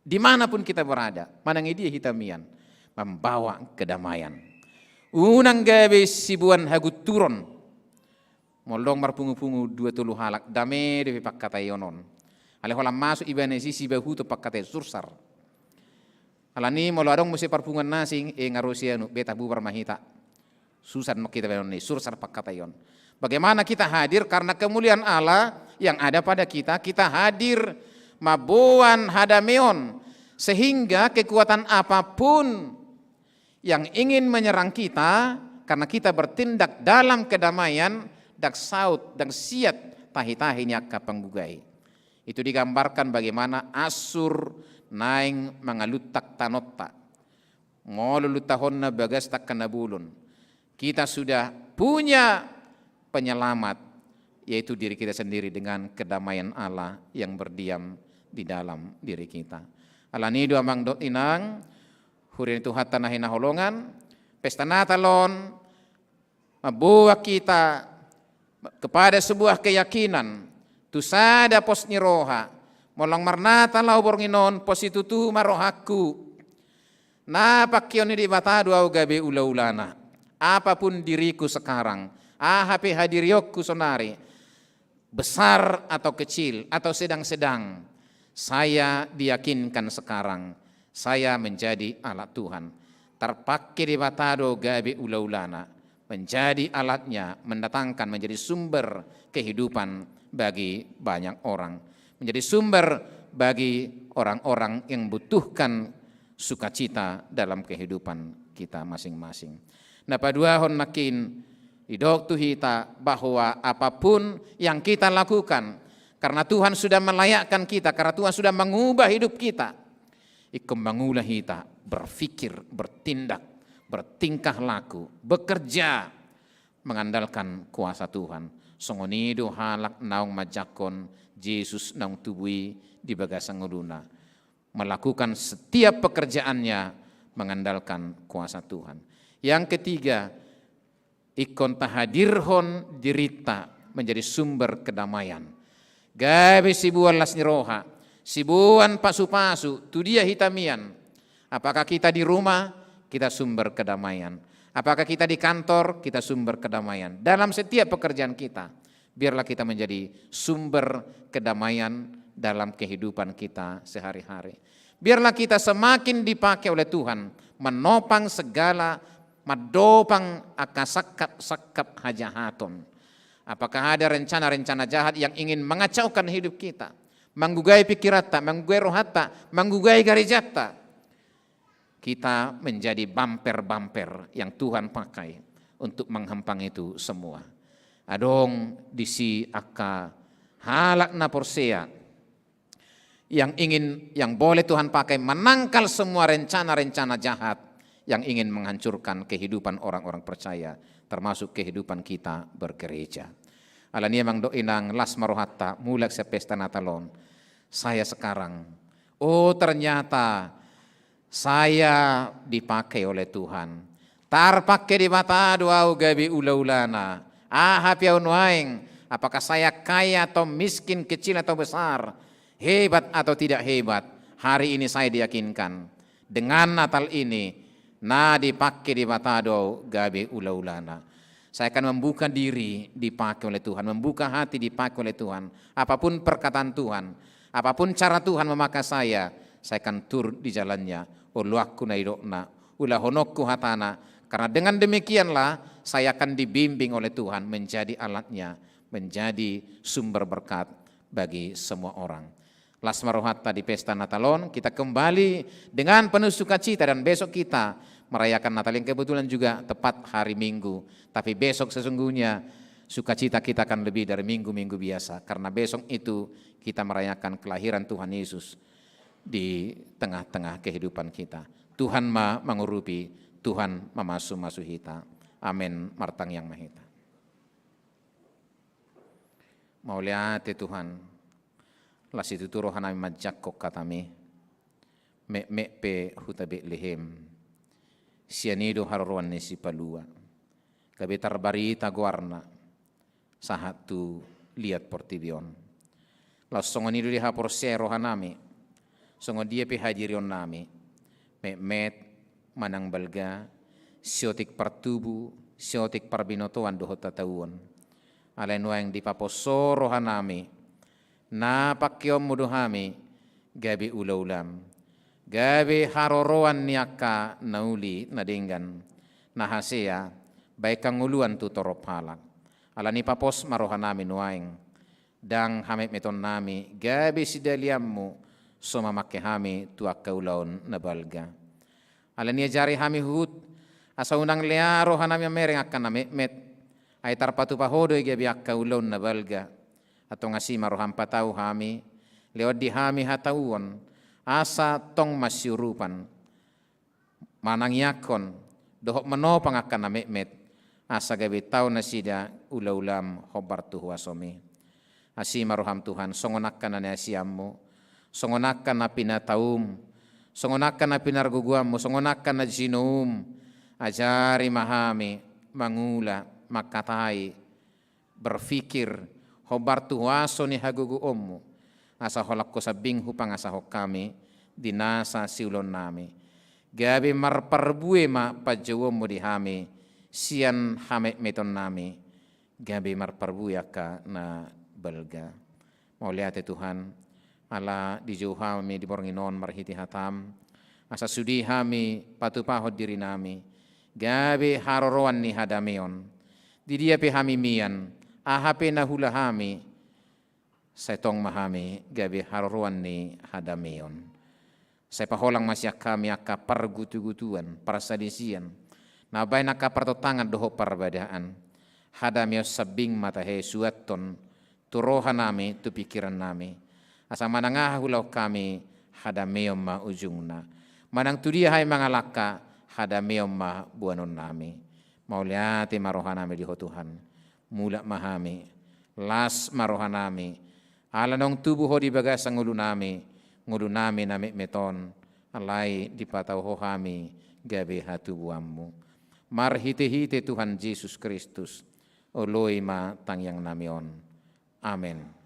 Dimanapun kita berada, manangi dia hitamian, membawa kedamaian. Unang gabe sibuan hagut turun, molong marpungu-pungu 20 halak, dame depi pakkatay yonon. Ale holam masuk ibane sisi bahuto pakkatay sursar. Alani molo adong musi parpungan nasing ngarusianu beta bubar mahita. Susan makita benon sursar pakkatay yon. Bagaimana kita hadir karena kemuliaan Allah yang ada pada kita hadir mabuan hadameon, sehingga kekuatan apapun yang ingin menyerang kita karena kita bertindak dalam kedamaian dak saut dan siat tahi-tahinya kapanggugai. Itu digambarkan bagaimana Asur naing mangalutak tanotta ngolulutahonna bagas tak kanabulun. Kita sudah punya penyelamat, yaitu diri kita sendiri dengan kedamaian Allah yang berdiam di dalam diri kita. Alanido amang dot inang, hurin itu hatta nahina holongan, pesta Natalon, membawa kita kepada sebuah keyakinan, tusada pos niroha, molang marnata lau bornginon pos itu tu marohaku, napak kioni di batadu au gabe ula-ulana, apapun diriku sekarang, hape hadiriokku sonari, besar atau kecil atau sedang-sedang, saya diyakinkan sekarang saya menjadi alat Tuhan. Terpakai di batado gabe ula-ulana, menjadi alatnya, mendatangkan menjadi sumber kehidupan bagi banyak orang, menjadi sumber bagi orang-orang yang butuhkan sukacita dalam kehidupan kita masing-masing. Nah, paduahon makin idok tuhita bahwa apapun yang kita lakukan, karena Tuhan sudah melayakkan kita, karena Tuhan sudah mengubah hidup kita, ikum mengulah kita berpikir, bertindak, bertingkah laku, bekerja, mengandalkan kuasa Tuhan. Songonido halak naung majakon Yesus naung tubui di bagasang nguduna, melakukan setiap pekerjaannya mengandalkan kuasa Tuhan. Yang ketiga, ikon tahadirhon dirita menjadi sumber kedamaian. Gabe sibuan las niroha, sibuan pasu-pasu, tu dia hitamian. Apakah kita di rumah, kita sumber kedamaian. Apakah kita di kantor, kita sumber kedamaian. Dalam setiap pekerjaan kita, biarlah kita menjadi sumber kedamaian dalam kehidupan kita sehari-hari. Biarlah kita semakin dipakai oleh Tuhan, menopang segala madopang akasakap hajahaton. Apakah ada rencana-rencana jahat yang ingin mengacaukan hidup kita, menggugai pikirata, menggugai rohata, menggugai garijata? Kita menjadi bumper-bumper yang Tuhan pakai untuk menghempang itu semua. Adong disi aka halak na porsea yang boleh Tuhan pakai menangkal semua rencana-rencana jahat yang ingin menghancurkan kehidupan orang-orang percaya, termasuk kehidupan kita bergereja. Alani emang doinang las marohata mulak sa pesta Natalon. Saya sekarang, ternyata saya dipakai oleh Tuhan. Tarpakai di mata doa gabi ula-ulana. Hapiaun waing, apakah saya kaya atau miskin, kecil atau besar, hebat atau tidak hebat, hari ini saya diyakinkan dengan Natal ini. Nah dipakai di matado gabe ula-ulana. Saya akan membuka diri dipakai oleh Tuhan, membuka hati dipakai oleh Tuhan. Apapun perkataan Tuhan, apapun cara Tuhan memakai saya akan tur di jalannya. Uluakku naidokna, ulah honokku hatana. Karena dengan demikianlah saya akan dibimbing oleh Tuhan menjadi alatnya, menjadi sumber berkat bagi semua orang. Las marohata di pesta Natalon, kita kembali dengan penuh sukacita, dan besok kita merayakan Natal yang kebetulan juga tepat hari Minggu. Tapi besok sesungguhnya sukacita kita akan lebih dari minggu-minggu biasa. Karena besok itu kita merayakan kelahiran Tuhan Yesus. di tengah-tengah kehidupan kita. Tuhan mengurupi, Tuhan memasu-masu kita. Amin, martang yang mahita. Mauliate Tuhan, las itu rohana majak kok katami, me pe hutabe lehem, sianido haruan nesi palua, kabe tarbarita guarna, sahat tu lihat portibion. Las songonido di hapor se rohanami, songo dia pe hajirion nami, met manang balga, siotik partubu, siotik parbinotoan dohot tatauan. Alenu yang dipaposo rohanami, na pakyom muduhami, gabi ulaulam, gabi haroroan niaka nauli nadinggan, nahasea, baik kang uluan tu toropalak. Alani papos marohanami nuaing, dang hamit meton nami, gabi sidaliammu, soma makehami tu akaulaun nabalga. Alani jari hami hut, asa unang learo hanami mereng akan met ay tarpatu pahodo gabi akaulaun nabalga. Atau ngasi maroham patau hami, lewat di hami hatauan, asa tong masyurupan, manang yakon, dohok menopang akan met, asa gabi tau nasida ulaulam hobar tuhuasomi. Asi maroham Tuhan, songonakan na asiammu, songonakan na pinataum, songonakan na pinarguguammu, songonakan na jinum, ajari mahami, mangula, makatai, berfikir, hobar tuwaso ni hagugu ommu, asa holak ko sabing hupang asa hok kami, dinasa siulon nami. Gabi marparbue ma pajawommu di hami, sian hame meton nami, gabi marparbue ka na balga. Mauliate Tuhan, ala di jauh hami di bornginon marhiti hatam, asa sudi hami patupahod diri nami, gabi haroroan ni hadameon, di dia pe hami mian, ahape na hula hami, setong mahami, gabi haruan ni hadameon. Saya paholang masya kami aka pargutu-gutuan, parasadisian, nabay nakapartotangan doho parbadaan, hadameos sabing matahe suaton, turohan nami, tu pikiran nami, asa manangah hulaw kami, hadameon ma ujungna, manang tudia hai mangalaka, hadameon ma buanon nami, mauliate marohan nami diho Tuhan. Mula mahami, las marohanami, alanong tubuh ho di bagas ang ngulu nami nami meton, alay di pataw ho kami, gabi hatubuammu. Marhite-hite Tuhan Yesus Kristus, oloy ma tangyang namion. Amen.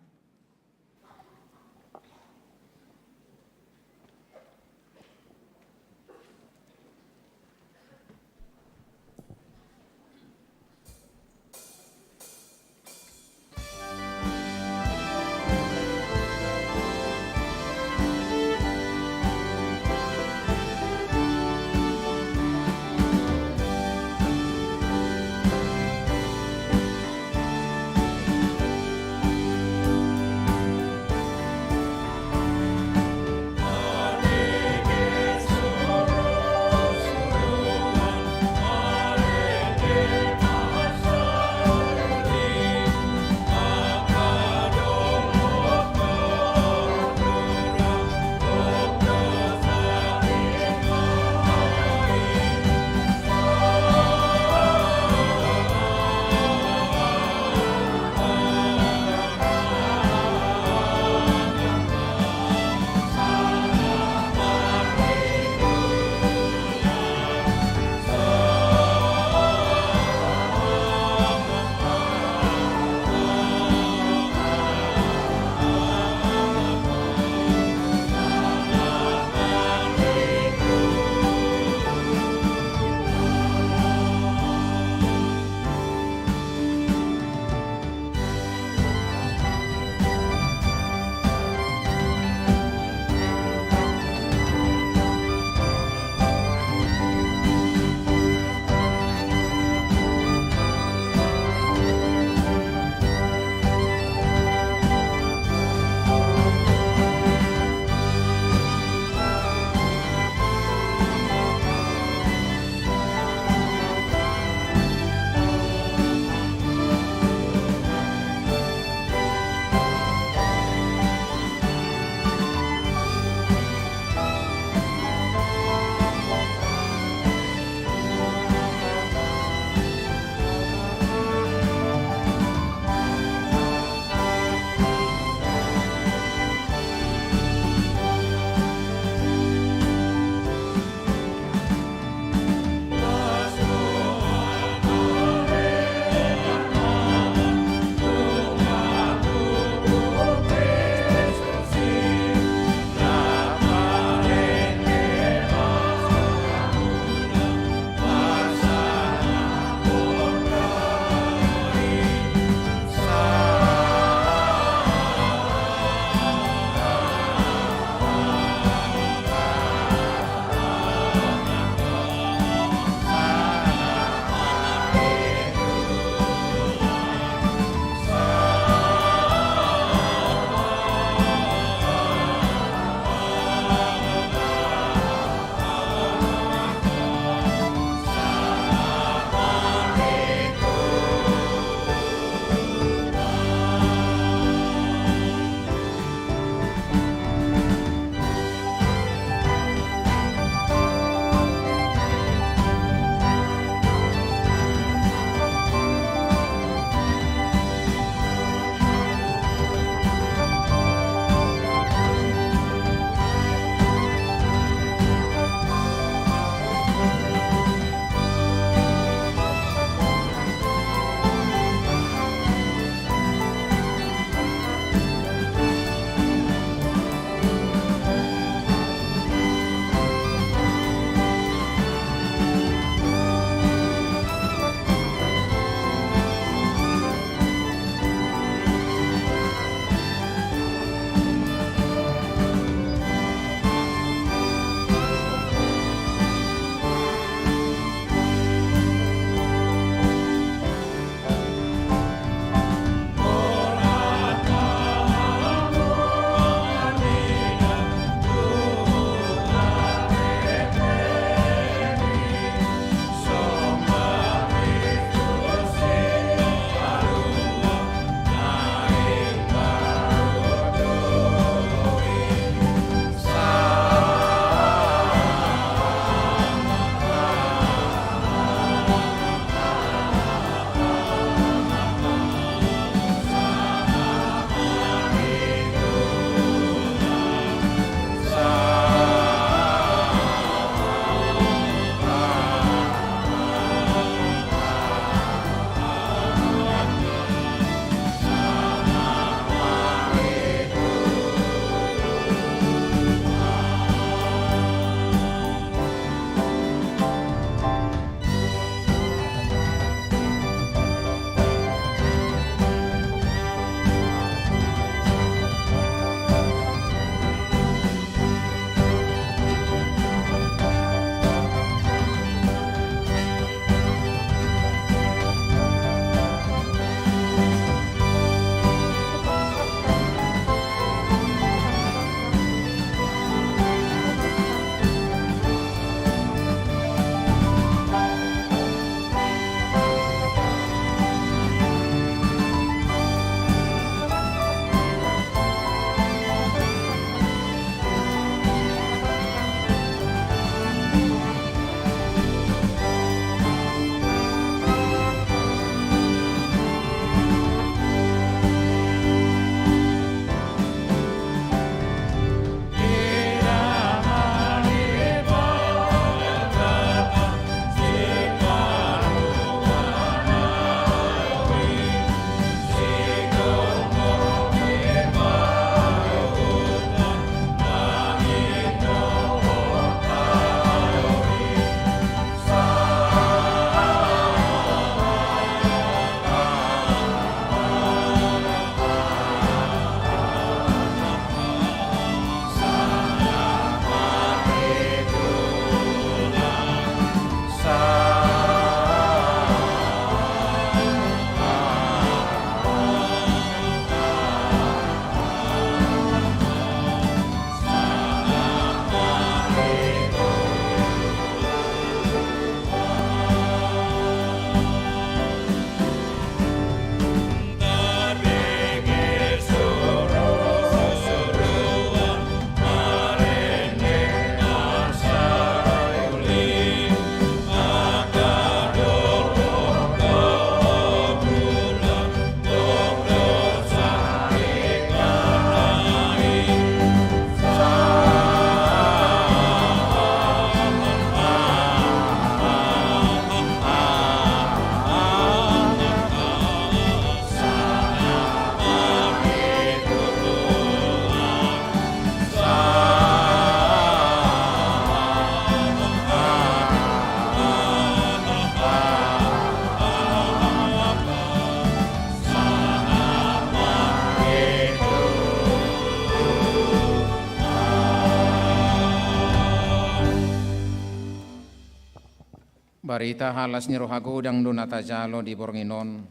Tabarita halas ni rohago dang donata jalo di bornginon.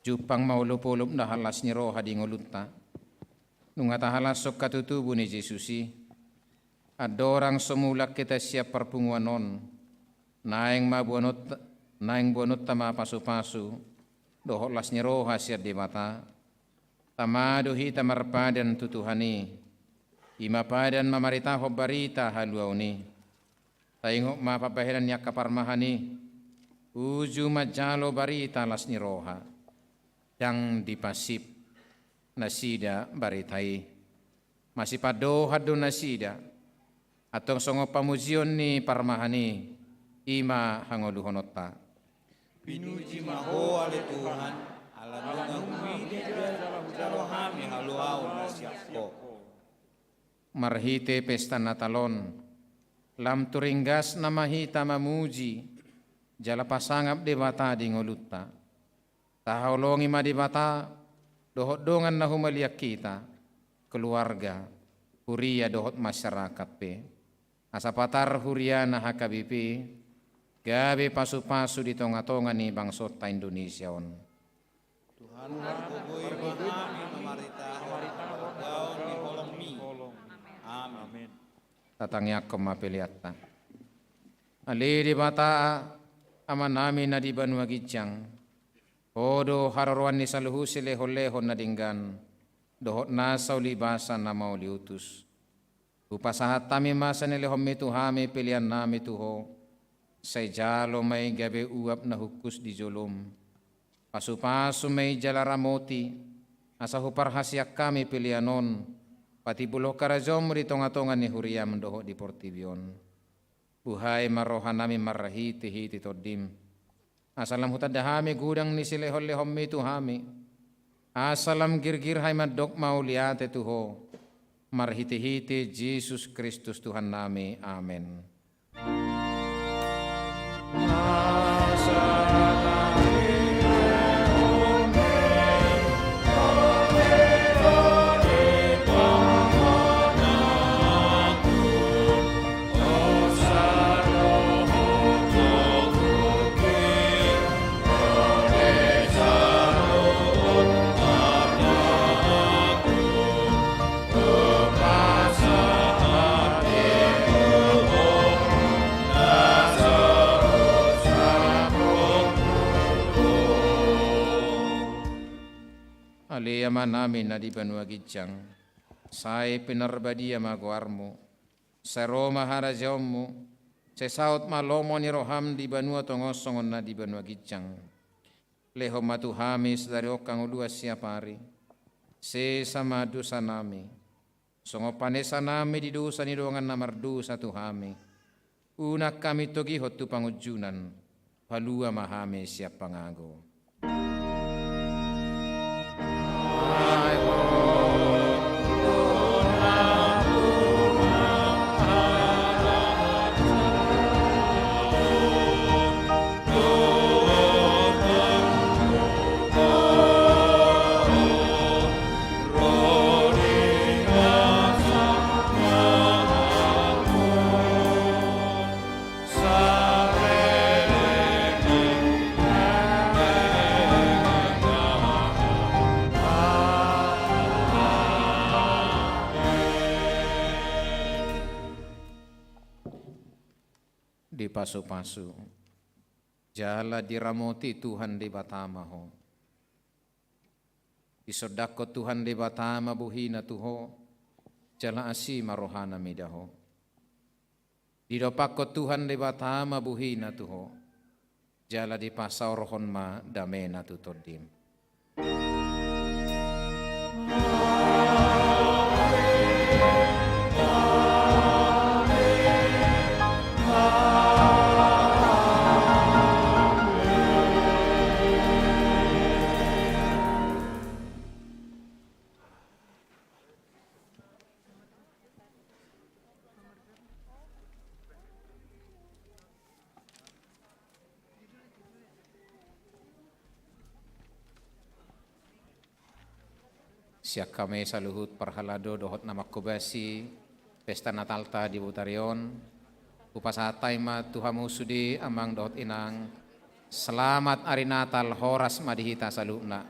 Jupang maulupulup na halas ni roha di ngulutta. Nungata halas sok katutubu ni Jesusi. Adorang semulak kita siap perpunguanon. Naeng buanot tama pasu-pasu. Dohotlas ni roha siap di mata. Tamaduhi tamarpadan tutuhani. Imapadan mamarita hobbarita haluauni. Taingok mapabahiran niya kaparmahani, uju majalo barita las ni roha, yang dipasip nasida baritai, masih pado hado nasida, atong songo pamuzion ni parmahani, ima hangoluhonota. Pinuji maho ale Tuhan, ala nungahumi di dalam kami haluau nasiapko. Marhite pesta Natalon, lam turinggas namahita mamuji, jala pasangap debata di ngolutta. Tahaulongi ma debata, dohot dongan na humaliak kita, keluarga, huria dohot masyarakat pe. Asapatar huria na hakabipi, gabe pasu-pasu di tonga-tonga ni bangsota Indonesia on. Tuhan berkoboi mahami memarita gaun di kolong mi. Amin. Tatangyak kumapiliatta. Ali di bata amanami na di banwa gijang. Odo hararuan ni saluhu silehon-lehon na dinggan. Dohot nasaw libasan na mau liutus. Upasahat tami masa nilehom mituhami pilihan nami tuho. Say jalo may gabi uap na hukus di jolom. Pasu-pasu may jalaramoti. Asa huparhasyak kami pilihanon. Pati buloh karajom di tonga-tonga ni huria mendohok di Portibion. Buhay marohan nami marahiti-hiti todim. Asalam hutadahami gudang ni silehol-lehom mitu hami. Asalam girgir hai madok mauliate tuho. Marhiti-hiti Jesus Kristus Tuhan nami. Amen. Aliyama namin na di banwa gijang, say pinarbadia maguarmo, sa Roma harajommo, sa saut malomo ni roham di banwa tongosongon na di banwa gijang. Leho matuhamis dari okang ulua siapari, se sama dosa nami, songo panesa nami di dosa ni doangan namardu satu hami, unak kami togi hotu pangujunan, palua mahami siap pangago. Di pasu-pasu, jala diramoti Tuhan di batama ho. Isodako Tuhan di batama buhina tuho, jala asi marohana midaho. Didopako Tuhan di batama buhina tuho, jala di pasau rohon ma damena tutodim. Siak kami saluhut parhalado dohot nama kubasi pesta Natalta di Butarion. Upasatai ma Tuhan musudi amang dot inang. Selamat hari Natal horas madihita saluna.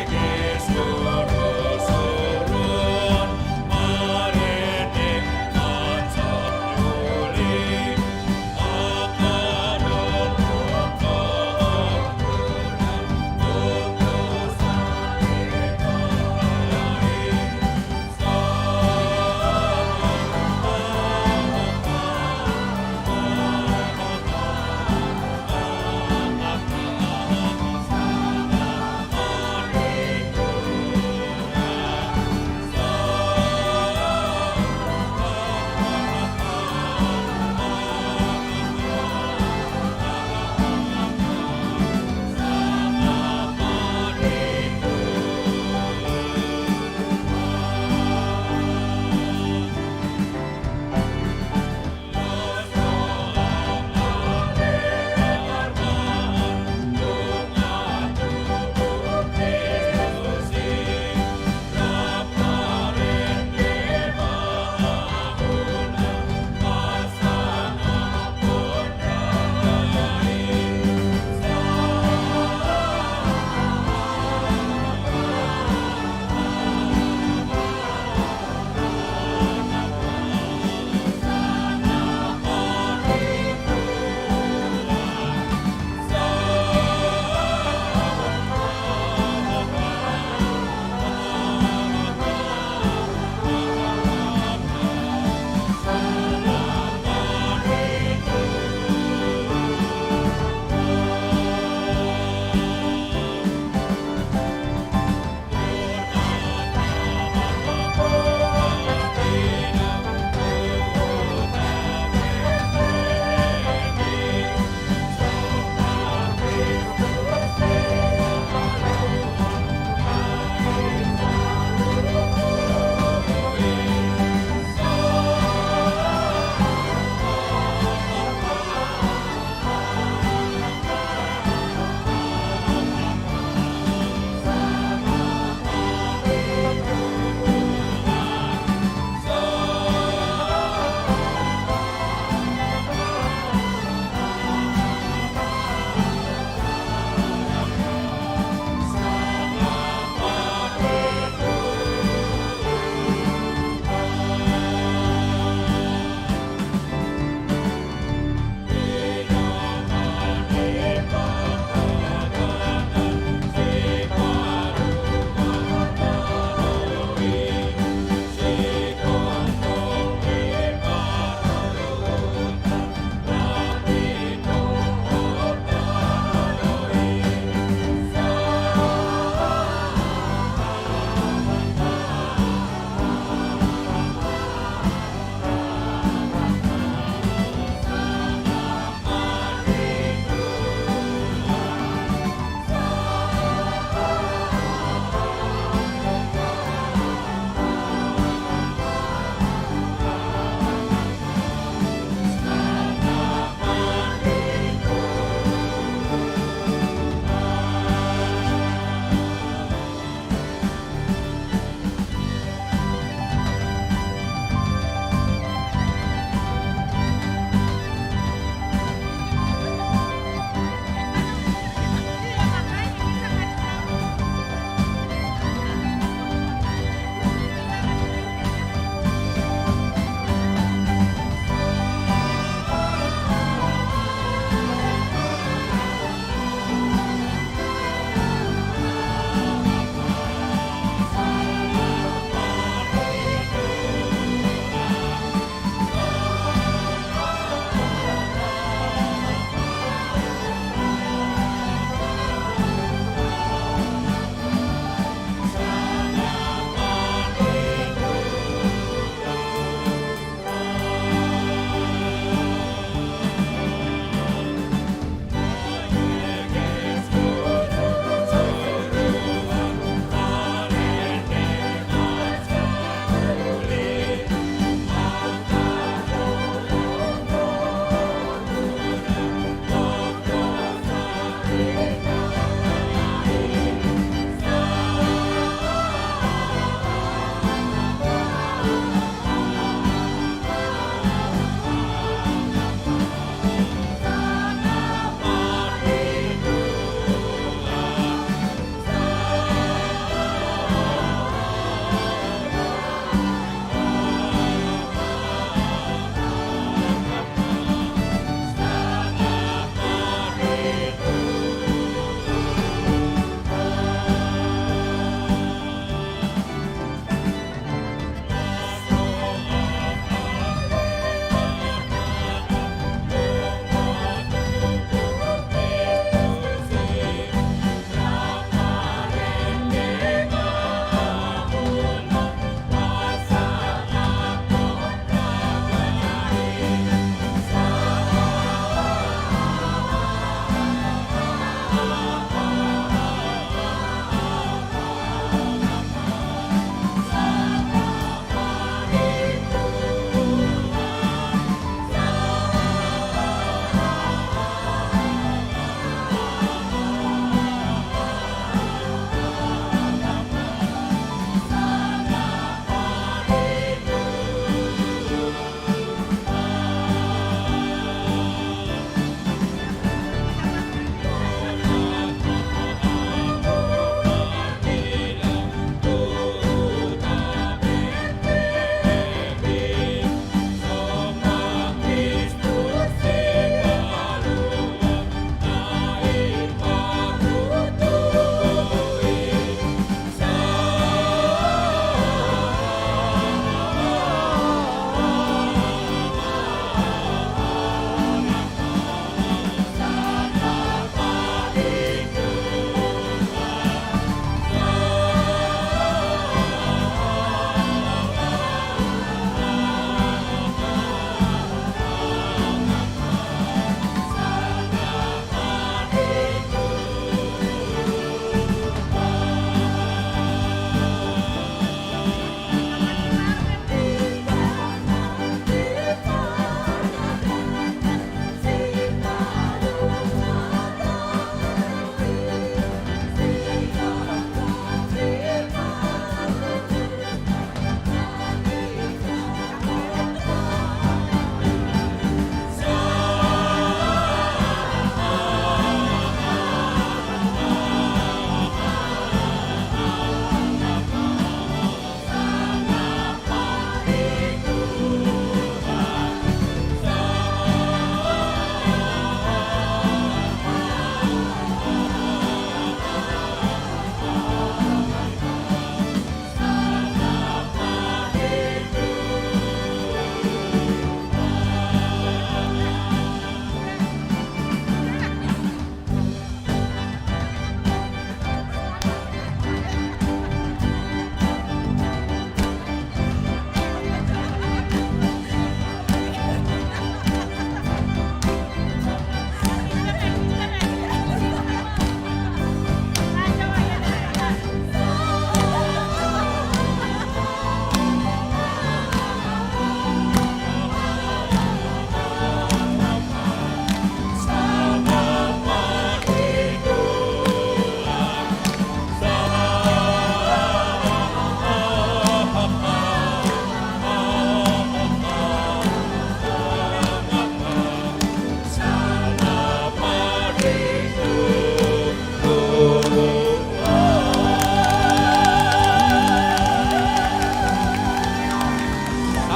Gestur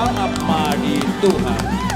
mangap ma di Tuhan.